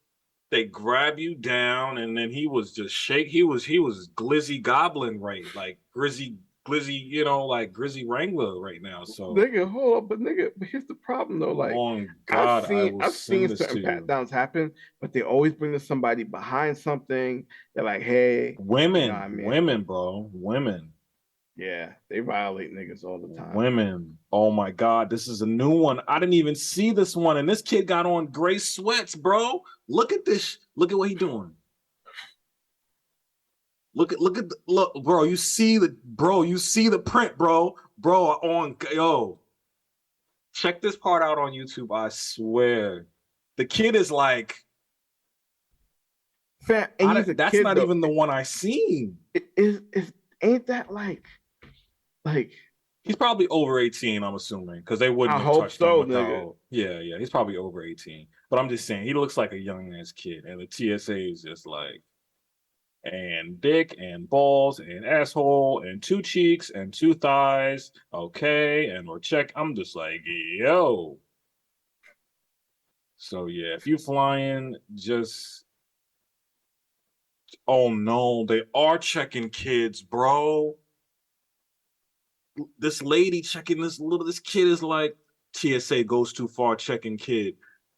They grab you down, and then he was just shake. He was glizzy goblin right, like glizzy, like Grizzy Wrangler right now. So Nigga, hold up, but nigga, but here's the problem though. Like, on God, I will I've send seen this certain to you. pat downs happen, but they always bring to somebody behind something. They're like, hey, you know what Women, I mean? women, bro, women. Yeah, they violate niggas all the time. Women. Oh my God, this is a new one. I didn't even see this one. And this kid got on gray sweats, bro. Look at this. Look at what he doing. Look, bro. You see the print, bro. Bro, on yo. Check this part out on YouTube. I swear. The kid is like, Fam, and he's a that's kid not though. even the one I seen. Ain't that like He's probably over 18, I'm assuming, because they wouldn't I have hope touched him so, nigga. without. Yeah, yeah, he's probably over 18. But I'm just saying, he looks like a young ass kid, and the TSA is just like, and dick and balls and asshole and two cheeks and two thighs. Okay, and we're check. I'm just like, yo. So yeah, if you flying, just oh no, they are checking kids, bro. This lady checking this kid is like TSA goes too far checking kid,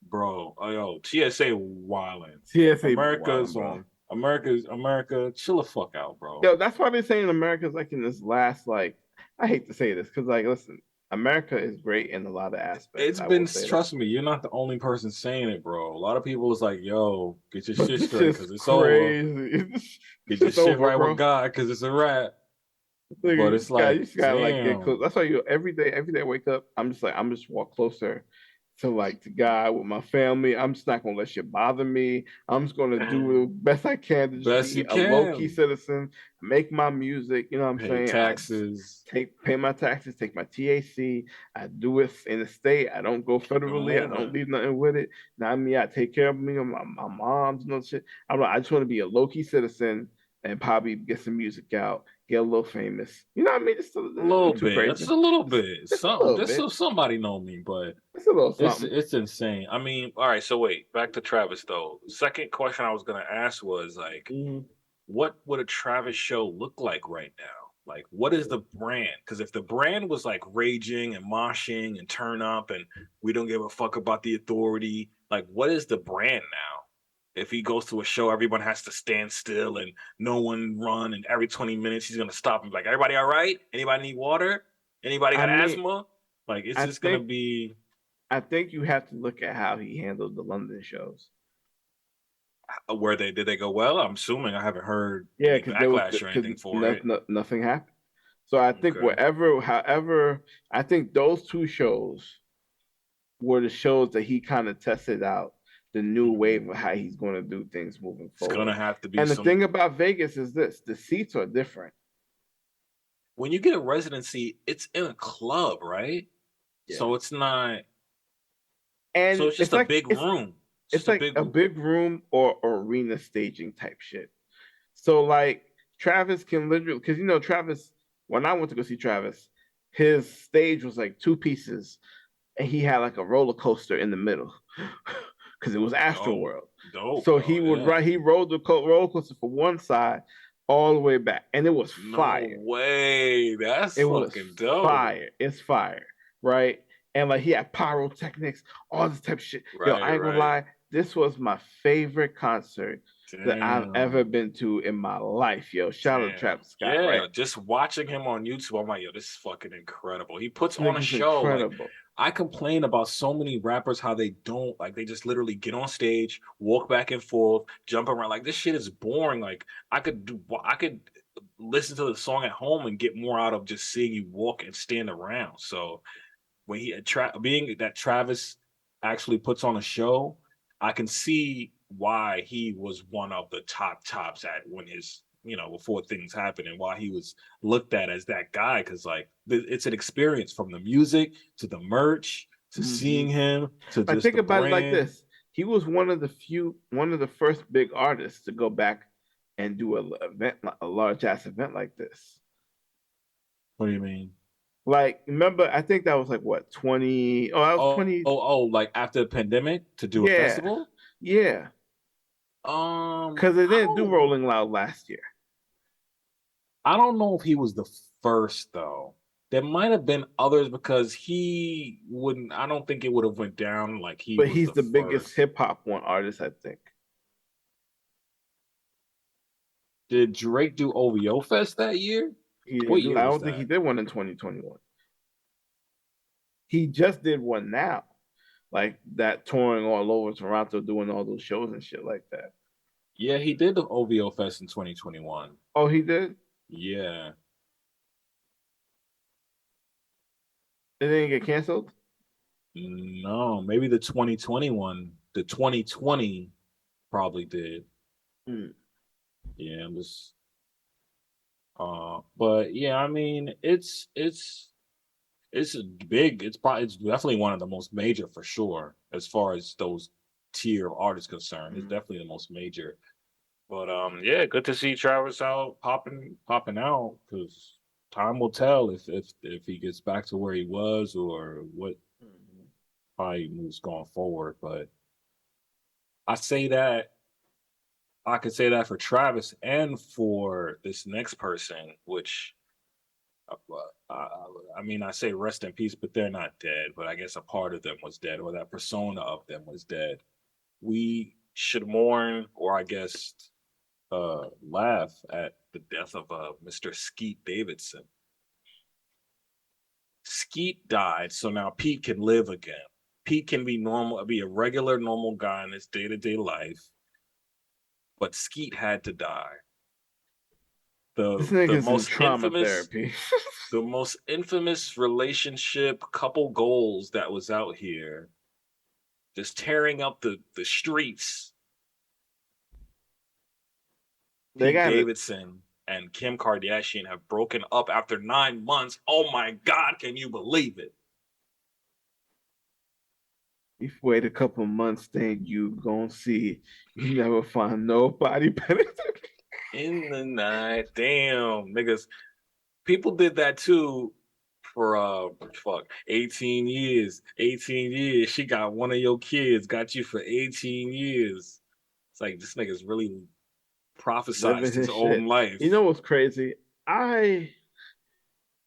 bro. Oh, yo, TSA wilding. TSA be wilding, America's bro. on America. Chill the fuck out, bro. Yo, that's why they're saying America's like in this last like I hate to say this because like listen, America is great in a lot of aspects. It's I will been say that. trust me, you're not the only person saying it, bro. A lot of people is like, yo, get your But shit this straight is because it's over. crazy. Get your It's shit over, right with bro. God because it's a wrap. Like, But it's you like, just gotta like get close. damn. That's why you every day I wake up, I'm just walk closer to like to God with my family. I'm just not gonna let shit bother me. I'm just gonna do the best I can to just Best be you a low-key can. citizen, make my music, you know what I'm Pay saying? I just taxes. pay my taxes, take my TAC. I do it in the state. I don't go Keep it federally. I don't moving. leave nothing with it. Now I take care of me and my mom's and all shit. I'm like, I just want to be a low-key citizen and probably get some music out, get a little famous. You know what I mean? Just A little too bit. crazy. Just a little bit. Just a Something. little Just bit. so somebody know me, but Just a little it's something. it's insane. I mean, all right. So wait, back to Travis though. Second question I was gonna ask was like, Mm-hmm. what would a Travis show look like right now? Like, what is the brand? Because if the brand was like raging and moshing and turn up and we don't give a fuck about the authority, like, what is the brand now? If he goes to a show, everyone has to stand still and no one run, and every 20 minutes he's gonna stop and be like, everybody all right? Anybody need water? Anybody I got mean, asthma? Like, it's I just gonna think be I think you have to look at how he handled the London shows. where they did they go well? I'm assuming I haven't heard Yeah, any because there was backlash or because anything for it. nothing happened. So I think Okay. however, I think those two shows were the shows that he kind of tested out the new wave of how he's going to do things moving It's gonna forward. have to be And the some thing about Vegas is this: the seats are different. when you get a residency, it's in a club, right? Yeah, So it's not so and it's just a big room. It's it's just a like big a big room or arena staging type shit. So like Travis can literally, because Travis. When I went to go see Travis, his stage was like two pieces, and he had like a roller coaster in the middle, because it was dope. Astroworld. Dope, So bro. Yeah. he rode the roller coaster from one side all the way back, and it was No fire. way. That's It was fucking dope. fire. It's fire, right? And like he had pyrotechnics, all this type of shit. Yo, Right, I ain't gonna right. lie, this was my favorite concert that I've ever Damn. been to in my life. Yo, shout out to Damn. Travis Scott, Yeah. right? Just watching him on YouTube, I'm like, yo, this is fucking incredible. He puts This on a nigga's show. Like, incredible. I complain about so many rappers how they don't like they just literally get on stage, walk back and forth, jump around. Like this shit is boring. Like I could listen to the song at home and get more out of just seeing you walk and stand around. So when being that Travis actually puts on a show, I can see why he was one of the tops at when his before things happened and why he was looked at as that guy because like it's an experience from the music to the merch to Hmm. seeing him to I just think the about it like brand. this: he was one of the first big artists to go back and do a large ass event like this. What do you mean? Like, remember, I think that was like what 20? Oh, that was Oh, 20. oh, oh, like after the pandemic to do a Yeah, festival? yeah, because they I didn't do don't Rolling Loud last year, I don't know if he was the first though. There might have been others because he wouldn't. I don't think it would have went down like he but was he's the the biggest first. hip hop one artist, I think. Did Drake do OVO Fest that year? He What didn't do. year I was don't think he that? did one in 2021. He just did one now, like that touring all over Toronto, doing all those shows and shit like that. Yeah, he did the OVO Fest in 2021. Oh, he did. Yeah, It didn't get canceled. no, maybe the 2021, the 2020 probably did. Hmm. Yeah, it was. But yeah, I mean, it's a big. It's definitely one of the most major for sure as far as those tier of artists concerned. It's Hmm. definitely the most major. But yeah, good to see Travis out popping out because time will tell if he gets back to where he was or what Hmm. probably moves going forward. But I say that I could say that for Travis and for this next person, which uh, uh, I mean, I say rest in peace, but they're not dead. But I guess a part of them was dead, or that persona of them was dead. We should mourn, or I guess laugh at the death of Mr. Skete Davidson. Skete died, so now Pete can live again. Pete can be normal, be a regular, normal guy in his day to day life, but Skete had to die. This The nigga's in most trauma infamous therapy. the most infamous relationship couple goals that was out here, just tearing up the streets. They Pete got it. Davidson and Kim Kardashian have broken up after 9 months. Oh my God, can you believe it? You wait a couple months, then you gonna see. You never find nobody better. In the night, damn niggas. People did that too for 18 years. 18 years. She got one of your kids, got you for 18 years. It's like this nigga's really Living prophesized his his own shit. You life. know what's crazy? I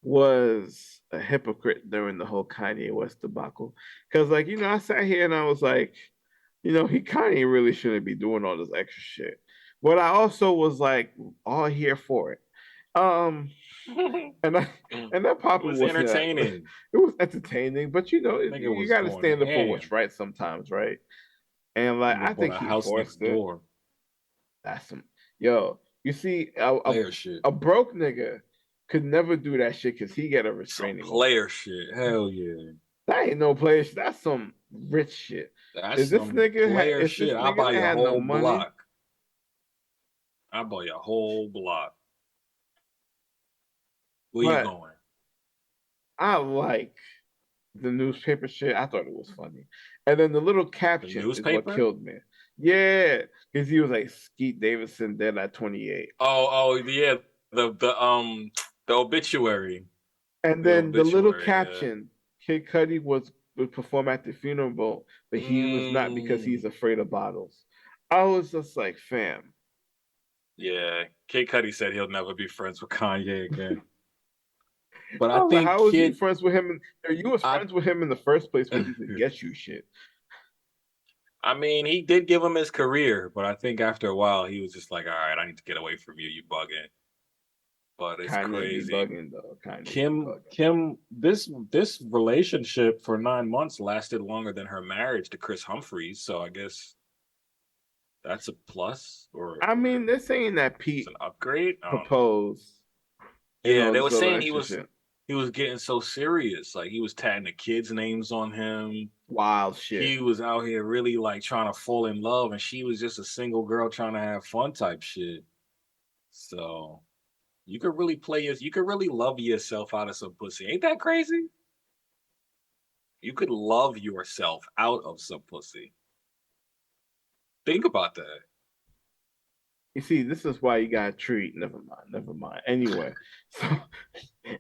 was a hypocrite during the whole Kanye West debacle. Because, like, I sat here and I was like, he Kanye really shouldn't be doing all this extra shit. But I also was like, all here for it. Um, and I It and that probably was wasn't entertaining. it was entertaining, but Nigga you was got to going stand up for what's ham. right sometimes, right? And like Nigga I bought think a he house forced next it. door. That's some yo. You see, Player shit. a broke nigga could never do that shit because he get a Some restraining order. player shit. Hell yeah. That ain't no play. That's some rich shit. That's some player If this shit. I'll nigga buy that your had no whole money, block. I'll buy your whole block. Where you but going? I like the newspaper shit. I thought it was funny, and then the little The caption is what newspaper? killed me. Yeah, because he was like Skeet Davidson dead at 28, Oh yeah. The obituary. and The then the little obituary, yeah. caption: Kid Cudi would perform at the funeral, but he was not because Mm, he's afraid of bottles. I was just like, fam. yeah. Kid Cudi said he'll never be friends with Kanye again. But I I was like, think how was you Kid friends with him? You was I friends with him in the first place when he could get you shit. I mean, he did give him his career, but I think after a while he was just like, all right, I need to get away from you, you bugging. but it's Kanye be crazy. bugging though. Kanye be bugging. Kim, this relationship for 9 months lasted longer than her marriage to Chris Humphries, so I guess that's a plus, or I mean, they're saying that it's Pete an upgrade. I don't know. proposed in Yeah, all they this were saying relationship. he was getting so serious, like he was tagging the kids' names on him. Wild shit. He was out here really like trying to fall in love, and she was just a single girl trying to have fun type shit. So you could really love yourself out of some pussy. Ain't that crazy? You could love yourself out of some pussy. Think about that. You see, this is why you gotta treat. Never mind. Never mind. Anyway, so I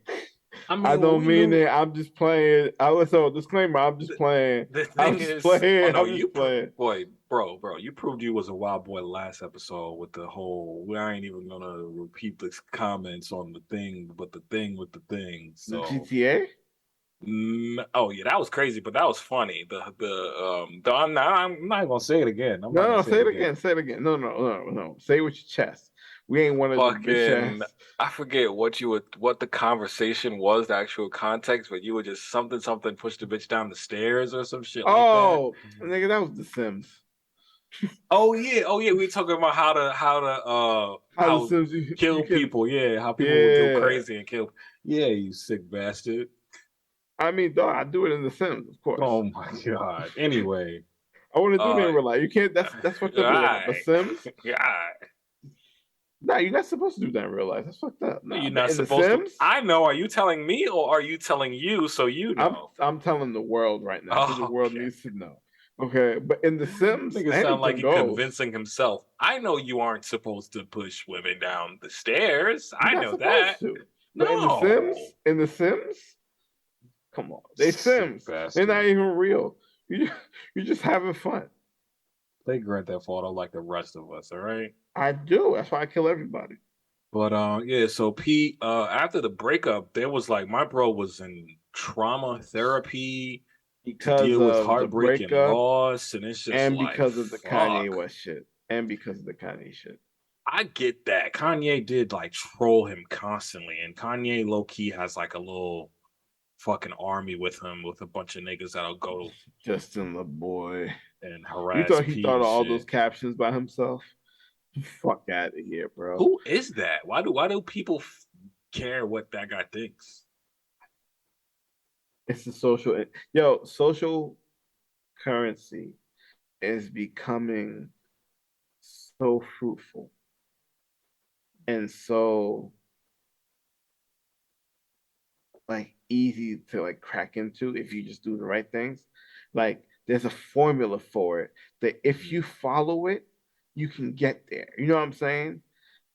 I mean, well, don't we mean knew it. I'm just playing. I was so disclaimer. I'm just playing. the I'm thing just is, oh playing. no, I'm just playing. boy, bro, you proved you was a wild boy last episode with the whole. We ain't even gonna repeat the comments on the thing, but the thing with the thing. The So, GTA. oh yeah, that was crazy, but that was funny. I'm not gonna say it again. I'm not No, gonna no. say Say it it again. again. Say it again. No, no, no, no. Say it with your chest. We ain't one of them bitch Fucking, ass. I forget what the conversation was, the actual context, but you were just something push the bitch down the stairs or some shit like that. Oh, nigga, that was The Sims. Oh yeah, we were talking about How The how Sims you kill can. people, yeah, how people would go Yeah. crazy and kill. Yeah, you sick bastard. I mean, dog, I do it in The Sims, of course. Oh my god. Anyway, I want to do it uh, in real life. You can't. That's fucked up in real life. But alright, Sims, alright. nah, you're not supposed to do that in real life. That's fucked up. No, Nah, you're but not in The supposed to. Sims, I know. Are you telling me or are you telling you so you know? I'm telling the world right now because the Oh, world okay. needs to know. Okay, but in The Sims, Nigga sound like anything he goes. convincing himself. I know you aren't supposed to push women down the stairs. You're I not know that. supposed to. But No. In The Sims, come on, they Sick Sims. They're not bastard. even real. You you're just having fun. Play Grand Theft Auto like the rest of us, all right? I do. That's why I kill everybody. But yeah, so Pete, after the breakup, there was like my bro was in trauma therapy to Because deal with of the heartbreak and breakup loss, and it's just and like because of the Kanye fuck. West shit. And because of the Kanye shit. I get that. Kanye did like troll him constantly, and Kanye low key has like a little fucking army with him with a bunch of niggas that'll go Justin the boy. and You harass thought he Pete thought of and all those shit. captions by himself? Fuck out of here, bro. Who is that? Why do people care what that guy thinks? It's the social currency is becoming so fruitful and so like easy to like crack into if you just do the right things. Like there's a formula for it that if you follow it, you can get there. You know what I'm saying?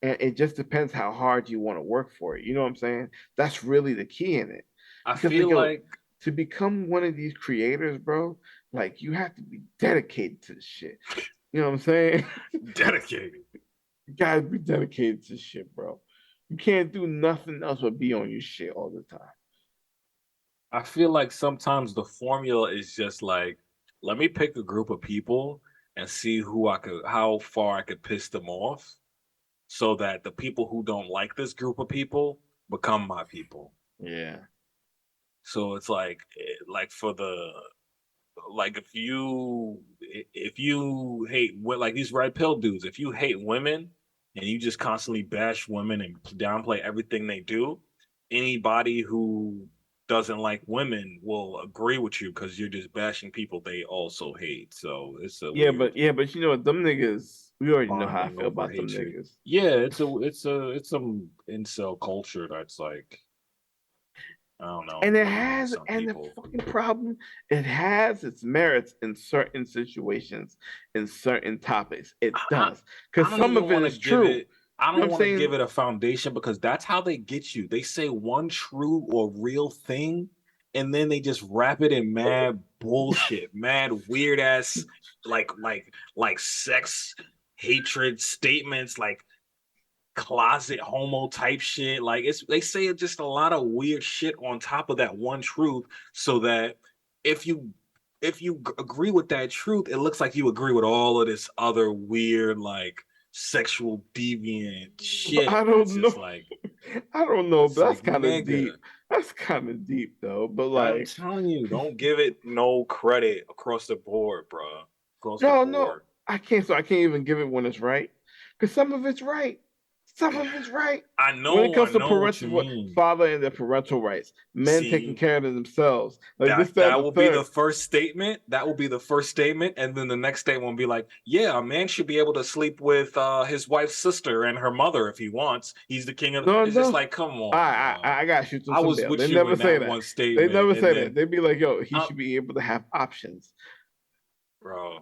And it just depends how hard you want to work for it. You know what I'm saying? That's really the key in it. I Because like feel yo, like to become one of these creators, bro, like you have to be dedicated to the shit. You know what I'm saying? dedicated. You gotta be dedicated to shit, bro. You can't do nothing else but be on your shit all the time. I feel like sometimes the formula is just like, let me pick a group of people and see how far I could piss them off, so that the people who don't like this group of people become my people. Yeah. So it's like for the like if you hate like these red pill dudes, if you hate women and you just constantly bash women and downplay everything they do, anybody who doesn't like women will agree with you because you're just bashing people they also hate. So it's a weird But you know what, them niggas, we already know how I bonding feel over about them hatred. niggas. Yeah, it's some incel culture that's like, I don't know, And annoying to some and the people. fucking problem, it has its merits in certain situations, in certain topics. It I, does. Because I don't some even of it want to is give true. it. I You know don't what I'm want to give saying? it a foundation because that's how they get you. They say one true or real thing, and then they just wrap it in mad bullshit, mad weird ass, like sex hatred statements, like closet homo type shit. Like they say just a lot of weird shit on top of that one truth, so that if you agree with that truth, it looks like you agree with all of this other weird like sexual deviant shit. I That's don't just know. like, I don't know, it's but that's like, kind of nigga. deep. That's kind of deep though. But I'm like, telling you, don't give it no credit across the board, bro. Across the no, board. I can't. So I can't even give it when it's right, because some of it's right. Some of it's right. When it I comes to know what you parental mean. father and their parental rights, men taking See, care of themselves, like this, that that, and that the will be the third. first statement. That will be the first statement, and then the next statement will be like, "Yeah, a man should be able to sleep with his wife's sister and her mother if he wants. He's the king of." No, It's just no. like, come on, bro. I gotta shoot them I some was bail. They with you never in say that that. one They statement, never and say that. then, They'd be like, "Yo, he uh, should be able to have options." bro,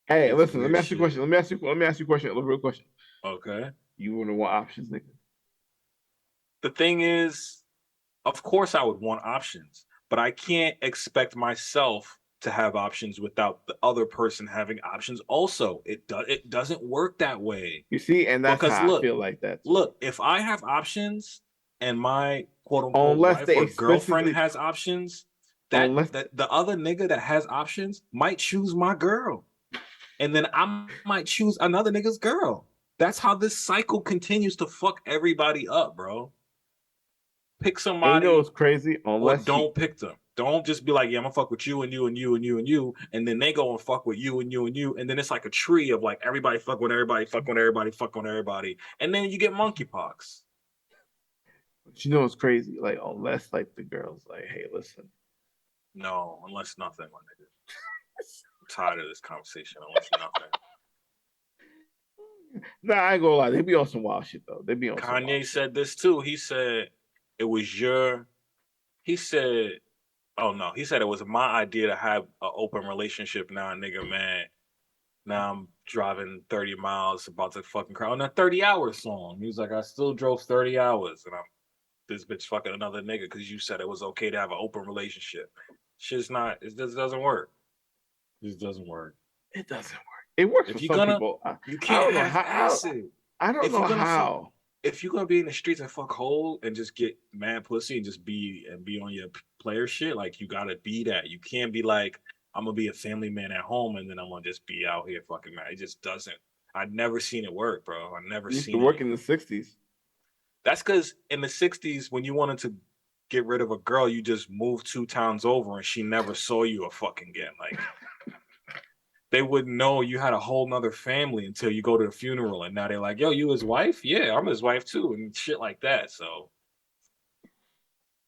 Hey, it's listen. Let weird me ask you a shit. question. Let me ask you a question. A real question. Okay. You wouldn't want options, nigga. The thing is, of course, I would want options, but I can't expect myself to have options without the other person having options. Also, it doesn't work that way. You see, and that's Because how I feel like that too. if I have options and my quote unquote Unless wife they or girlfriend explicitly, has options, unless that the other nigga that has options might choose my girl. And then I might choose another nigga's girl. That's how this cycle continues to fuck everybody up, bro. Pick and you know somebody it's crazy. or Unless you, don't pick them. Don't just be like, yeah, I'm gonna fuck with you and you and you and you and you, and then they go and fuck with you and you and you, and then it's like a tree of like everybody fuck with everybody, fuck with everybody, fuck with everybody, and then you get monkeypox. you know it's crazy. Like unless like the girls like, hey, listen. No, unless nothing, my nigga. I'm tired of this conversation. Unless nothing. Nah, I ain't gonna lie. They be on some wild shit though. They be on some wild Kanye shit. said this too. He said it was your. He said, oh no, he said it was my idea to have an open relationship now, nigga, man. Now I'm driving 30 miles about to fucking cry on a 30-hour song. He was like, I still drove 30 hours and I'm this bitch fucking another nigga because you said it was okay to have an open relationship. Shit's not, it just doesn't work. It just doesn't work. It doesn't work. It works for If you're some gonna, people. you I can't don't know half how. ass it. I don't If know you're gonna fuck, how. if you're gonna be in the streets and fuck hole and just get mad pussy and just be on your player shit, like you gotta be that. You can't be like, I'm gonna be a family man at home and then I'm gonna just be out here fucking mad. It just doesn't. I've never seen it work, bro. I've never It used to seen it. work in the '60s. That's because in the 60s, when you wanted to get rid of a girl, you just moved 2 towns over and she never saw you a fucking again. Like they wouldn't know you had a whole nother family until you go to the funeral. And now they're like, yo, you his wife? Yeah, I'm his wife too. And shit like that. So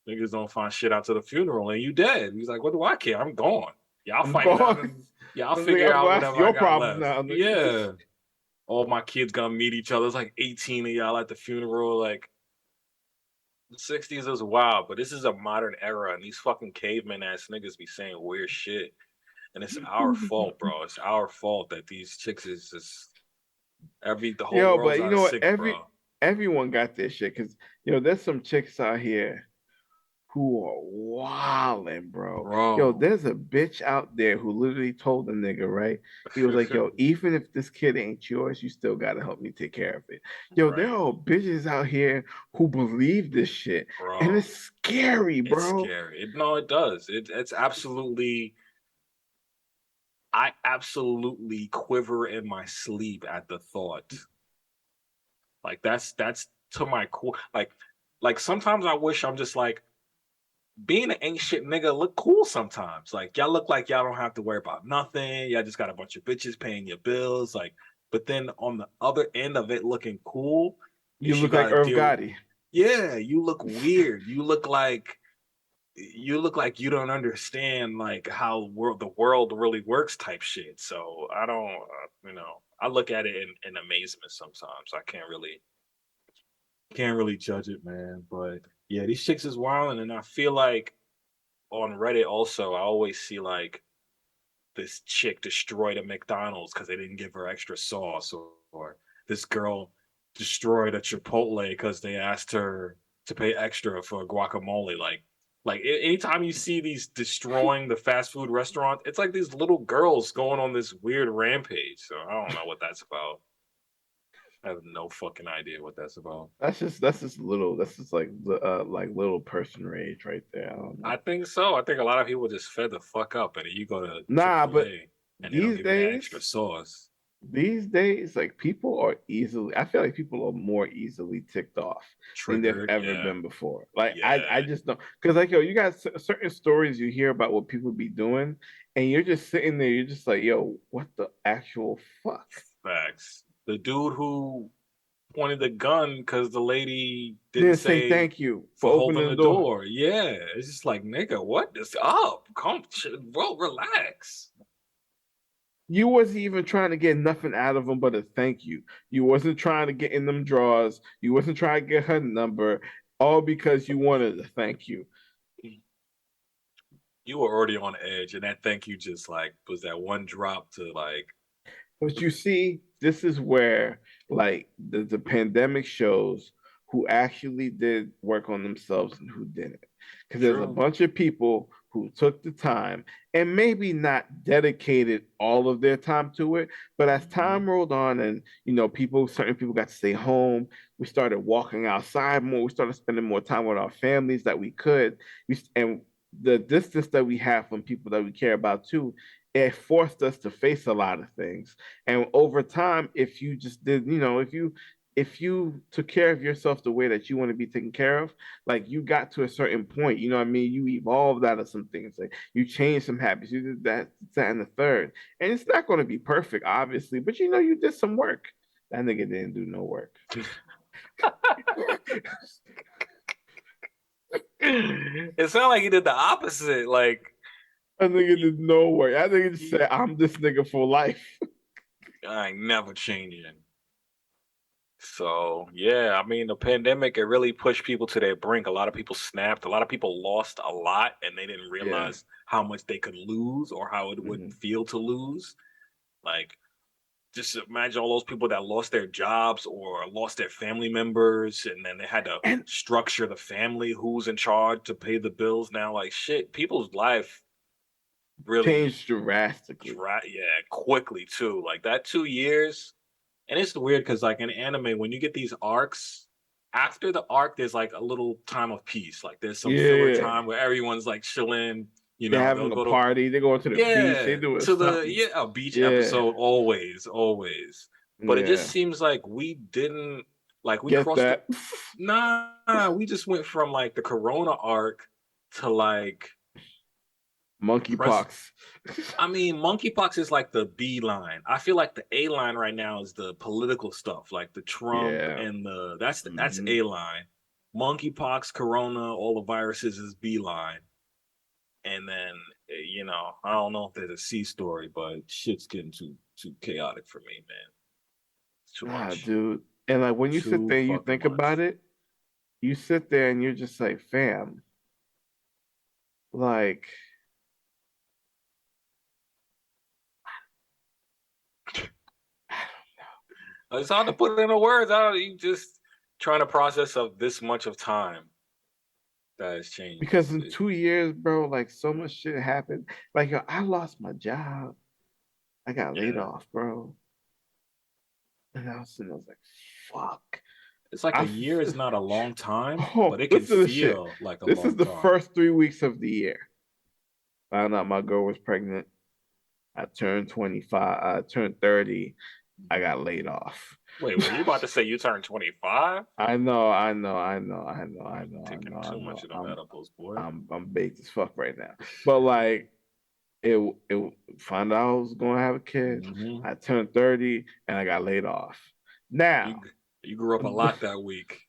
niggas don't find shit out to the funeral and you dead. He's like, what do I care? I'm gone. Y'all I'm fight it out gone. and y'all I'm like, figure out that's whatever I your got problem left. now. Nigga. Yeah. All my kids gonna meet each other. It's like 18 of y'all at the funeral. Like the 60s is wild, but this is a modern era and these fucking caveman ass niggas be saying weird shit. And it's our fault, bro. It's our fault that these chicks is just the whole Yo, world's but you out of know what? sick, bro. Everyone got their shit because there's some chicks out here who are wilding, bro. Yo, Bro. there's a bitch out there who literally told the nigga, right? He was like, yo, even if this kid ain't yours, you still gotta help me take care of it. Yo, there Right, are bitches out here who believe this shit, and bro. it's scary, It's bro. scary. No, it does. It's absolutely. I absolutely quiver in my sleep at the thought. Like that's to my core. Like sometimes I wish I'm just like being an ain't shit nigga look cool sometimes. Like y'all look like y'all don't have to worry about nothing. Y'all just got a bunch of bitches paying your bills. Like, but then on the other end of it looking cool You is you look like gotta Irv deal. Gotti. Yeah, you look weird. You look like you don't understand like how the world really works type shit. So I don't, I look at it in amazement sometimes. I can't really judge it, man. But yeah, these chicks is wilding, and I feel like on Reddit also, I always see like this chick destroyed a McDonald's because they didn't give her extra sauce, or this girl destroyed a Chipotle because they asked her to pay extra for guacamole. Like anytime you see these destroying the fast food restaurant, it's like these little girls going on this weird rampage. So I don't know what that's about. I have no fucking idea what that's about. That's just like little person rage right there. I don't know. I think so. I think a lot of people just fed the fuck up, and you go to Nah, but AAA and they don't these give you that extra days, sauce. these days, like people are easily, I feel like people are more easily ticked off than they've Triggered. ever Yeah. been before. Like I Yeah. just don't, because like yo, you got certain stories you hear about what people be doing, and you're just sitting there, you're just like, yo, what the actual fuck? Facts. The dude who pointed the gun because the lady didn't Then say say thank you for for opening holding the the door. door. Yeah. It's just like, nigga, what is up? Come, bro, relax. You wasn't even trying to get nothing out of them but a thank you. You wasn't trying to get in them drawers. You wasn't trying to get her number, all because you wanted a thank you. You were already on edge, and that thank you just like was that one drop to like, But you see, this is where like the pandemic shows who actually did work on themselves and who didn't. Because there's a true. bunch of people who took the time and maybe not dedicated all of their time to it, but as Mhm. time rolled on and certain people got to stay home, we started walking outside more, we started spending more time with our families that we could. And the distance that we have from people that we care about too, it forced us to face a lot of things. And over time, if you just did, if you took care of yourself the way that you want to be taken care of, like you got to a certain point, you know what I mean? You evolved out of some things, like you changed some habits, you did that, and the third. And it's not going to be perfect, obviously, but you did some work. That nigga didn't do no work. It sounded like he did the opposite. Like, That nigga he, did no work. I think he just he, said, I'm this nigga for life. I ain't never changing. So yeah, I mean the pandemic it really pushed people to their brink. A lot of people snapped. A lot of people lost a lot, and they didn't Yeah. realize how much they could lose or how it would Mhm. feel to lose. Like just imagine all those people that lost their jobs or lost their family members, and then they had to And structure the family, who's in charge to pay the bills now. Like shit, people's life really changed drastically. yeah, quickly too. Like that 2 years. And it's weird because like in anime, when you get these arcs, after the arc, there's like a little time of peace. Like there's some filler Yeah. time where everyone's like chilling. They're They'll having a go to party. They're going to the beach. They yeah doing to the something. yeah a beach Yeah. episode always, always. But it just Yeah. seems like we didn't like we Get crossed the that? nah. We just went from like the Corona arc to like press Monkeypox. I mean, monkeypox is like the B line. I feel like the A line right now is the political stuff, like the Trump Yeah. and that's Hmm. A line. Monkeypox, Corona, all the viruses is B line. And then I don't know if there's a C story, but shit's getting too chaotic for me, man. It's too Nah, much, dude. And like when you sit too there and you fucking think about much. it, you sit there and you're just like, fam, like, It's hard to put it into words. I don't. You just trying to process of this much of time that has changed. because in 2 years, bro, like so much shit happened. Like, yo, I lost my job. I got laid Yeah. off, bro. And I was like, fuck. It's like a I year is not a long time, but oh, it can listen to this shit. feel like a This is long the time. first 3 weeks of the year. Found out my girl was pregnant. I turned 25. I turned 30. I got laid off. Wait, were you about to say you turned 25? I know, I know, I know, I know, I know, I know, Taking I too know. much of them I'm edibles, boy. I'm baked as fuck right now. But like it found out I was gonna have a kid. Hmm. I turned 30 and I got laid off. You Now, you grew up a lot that week.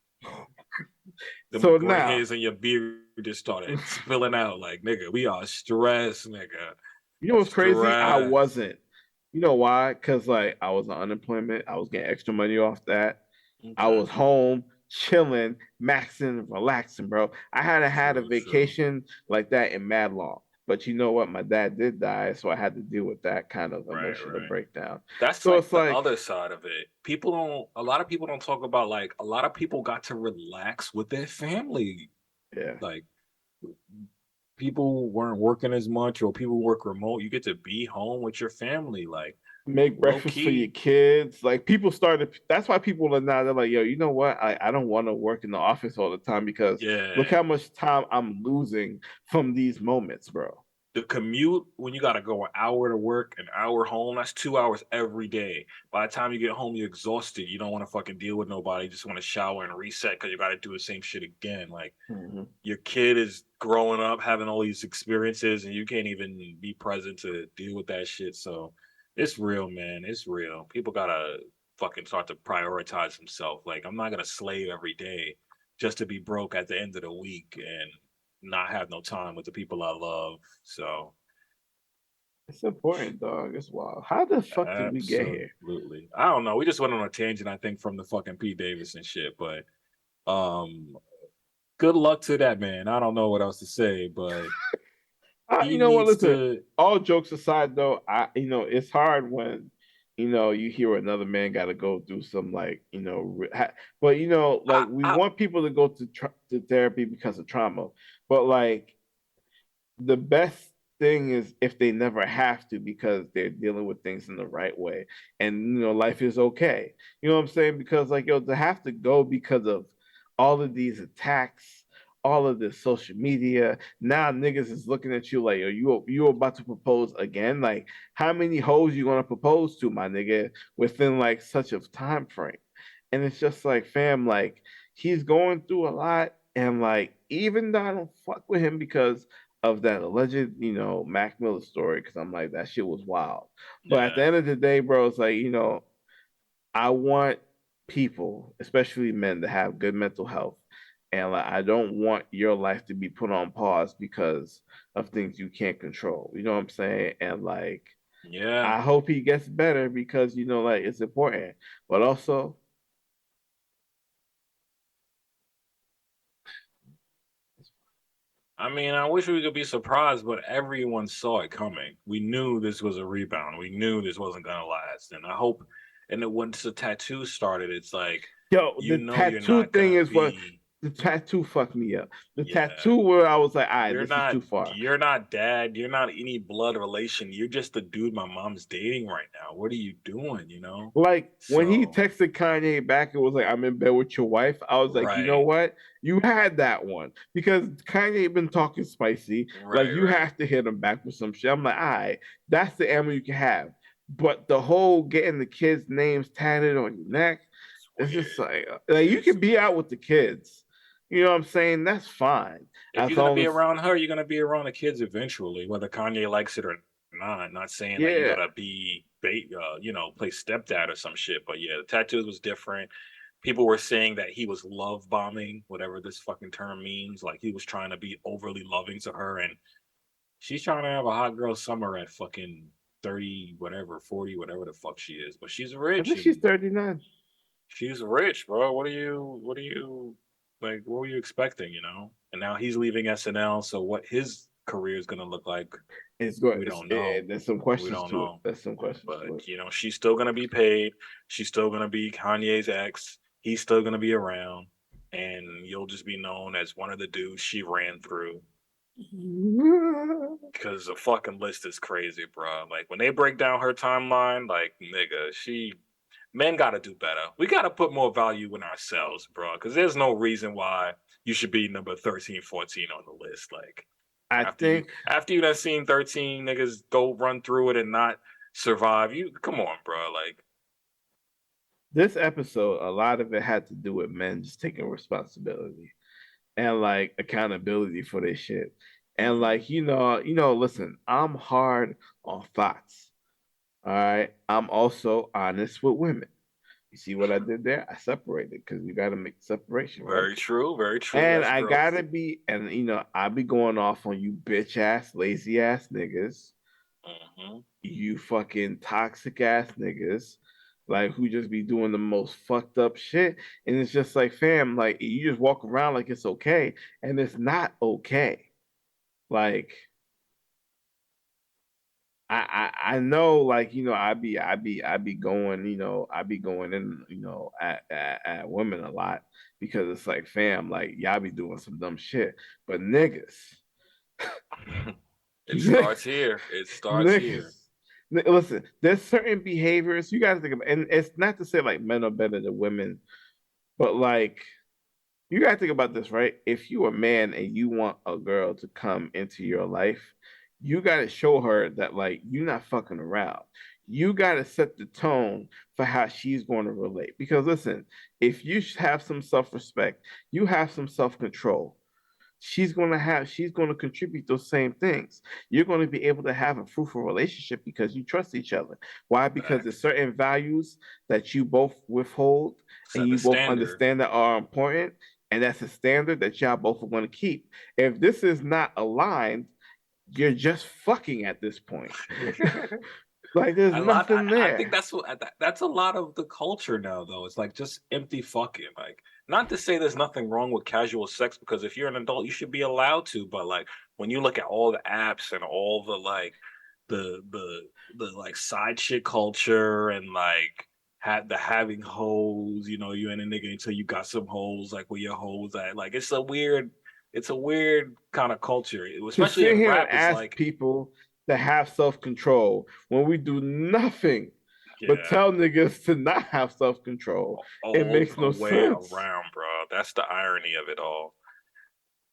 Them so gray now, hairs in your beard just started spilling out. Like, nigga, we are stressed, nigga. you know what's crazy? I Stress. wasn't. You know why? Because like I was on unemployment. I was getting extra money off that. I Okay. was home, chilling, maxing, relaxing, bro. I hadn't had a True, true. vacation like that in mad long. But you know what? My dad did die, so I had to deal with that kind of Right, emotional right. breakdown. That's So like it's the like, other side of it. A lot of people don't talk about like a lot of people got to relax with their family. yeah, Like people weren't working as much or people work remote. You get to be home with your family. Like make low breakfast for your key. kids. Like people started. That's why people are now. They're like, yo, you know what? I don't want to work in the office all the time because look Yeah. how much time I'm losing from these moments, bro. the commute when you got to go an hour to work, an hour home, that's 2 hours every day. By the time you get home, you're exhausted. You don't want to fucking deal with nobody. You just want to shower and reset because you got to do the same shit again. Like, Mm-hmm. your kid is growing up, having all these experiences, and you can't even be present to deal with that shit. So it's real, man. It's real. People gotta fucking start to prioritize themselves. Like, I'm not gonna slave every day just to be broke at the end of the week and not have no time with the people I love. So It's important, dog. It's wild. How the fuck did we get here? absolutely. I don't know. We just went on a tangent, I think, from the fucking Pete Davidson shit, but um good luck to that man. I don't know what else to say, but You he know what? needs Listen, to. all jokes aside, though, it's hard when you hear another man got to go through some like but like we I want people to go to therapy because of trauma, but like the best thing is if they never have to because they're dealing with things in the right way and life is okay. You know what I'm saying? Because like to have to go because of all of these attacks, all of this social media, now niggas is looking at you like, are you about to propose again? Like how many hoes you gonna propose to, my nigga, within like such a time frame? And it's just like, fam, like he's going through a lot. And like, even though I don't fuck with him because of that alleged, Mac Miller story, because I'm like, that shit was wild. But at yeah. the end of the day, bro, it's like, I want people, especially men, to have good mental health. And like, I don't want your life to be put on pause because of things you can't control. You know what I'm saying? And like, Yeah. I hope he gets better because, like, it's important. But also, I mean, I wish we could be surprised, but everyone saw it coming. We knew this was a rebound. We knew this wasn't gonna last. And I hope, and then once the tattoo started, it's like, yo, you the know, you're tattoo not thing gonna is what be, the tattoo fucked me up. The yeah. tattoo where I was like, all right, You're this is not too far. you're not dad, you're not any blood relation. You're just the dude my mom's dating right now. What are you doing, you know? Like when he So, texted Kanye back, it was like, I'm in bed with your wife. I was like, you know right. what? You had that one because Kanye been talking spicy. Like Right, you right. have to hit him back with some shit. I'm like, all right, that's the ammo you can have. But the whole getting the kids' names tatted on your neck, It's it's just weird. like you It's can be out weird. with the kids. You know what I'm saying? That's fine. If As you're gonna long be as around her, you're gonna be around the kids eventually, whether Kanye likes it or not. Not saying that you yeah. gotta be, play stepdad or some shit. But yeah, the tattoos was different. People were saying that he was love bombing, whatever this fucking term means. Like he was trying to be overly loving to her, and she's trying to have a hot girl summer at fucking 30, whatever, 40, whatever the fuck she is. But she's I rich think she's and 39. she's rich, bro. What are you like? What were you expecting? And now he's leaving SNL. So what his career is gonna look like, It's good. we don't know. There's some We questions don't to it. know. There's some questions to it. But she's still gonna be paid. She's still gonna be Kanye's ex. He's still gonna be around, and you'll just be known as one of the dudes she ran through. Because the fucking list is crazy, bro. Like when they break down her timeline, like nigga, men got to do better. We got to put more value in ourselves, bro. Because there's no reason why you should be number 13, 14 on the list. Like I after you think after you done seen 13 niggas go run through it and not survive, you come on, bro. Like this episode, a lot of it had to do with men just taking responsibility and like accountability for this shit. And mhm. like, listen, I'm hard on thoughts. All right. I'm also honest with women. You see what I did there? I separated because you gotta make separation, right? Very true, very true. And That's I growth. gotta be, and I be going off on you bitch ass, lazy ass niggas, Hmm. you fucking toxic ass niggas, like who just be doing the most fucked up shit. And it's just like, fam, like you just walk around like it's okay, and it's not okay. Like I know, like I be going, I be going in, at women a lot because it's like, fam, like y'all be doing some dumb shit, but niggas, It starts here. It starts here. niggas. Listen, there's certain behaviors you got to think about, and it's not to say like men are better than women, but like you got to think about this, right? If you a man and you want a girl to come into your life, you got to show her that like you're not fucking around. You got to set the tone for how she's going to relate. Because listen, if you have some self-respect, you have some self-control, she's going to contribute those same things. You're going to be able to have a fruitful relationship because you trust each other. Why? Because there's Facts. certain values that you both withhold and Set the you both standard. understand that are important, and that's a standard that y'all both are going to keep. If this is not aligned, you're just fucking at this point. Like there's nothing I think there. that's a lot of the culture now, though. It's like just empty fucking. Like, not to say there's nothing wrong with casual sex, because if you're an adult, you should be allowed to. But like, when you look at all the apps and all the like, the the the like side shit culture and like having hoes, you and a nigga until you got some hoes, like where your hoes at. Like, it's a weird kind of culture, To especially sit in here and rap. It's ask like, people to have self-control when we do nothing but yeah. tell niggas to not have self-control, it makes A no way sense. around, bro. That's the irony of it all.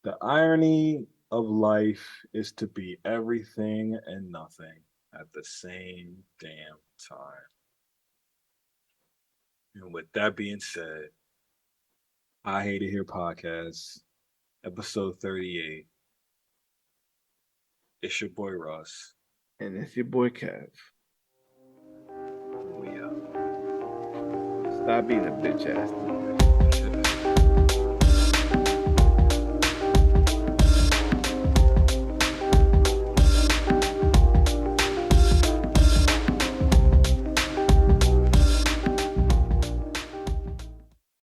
The irony of life is to be everything and nothing at the same damn time. And with that being said, I Hate It Here podcast, episode 38. It's your boy Russ. And it's your boy Kev. We out. Stop being a bitch ass nigga.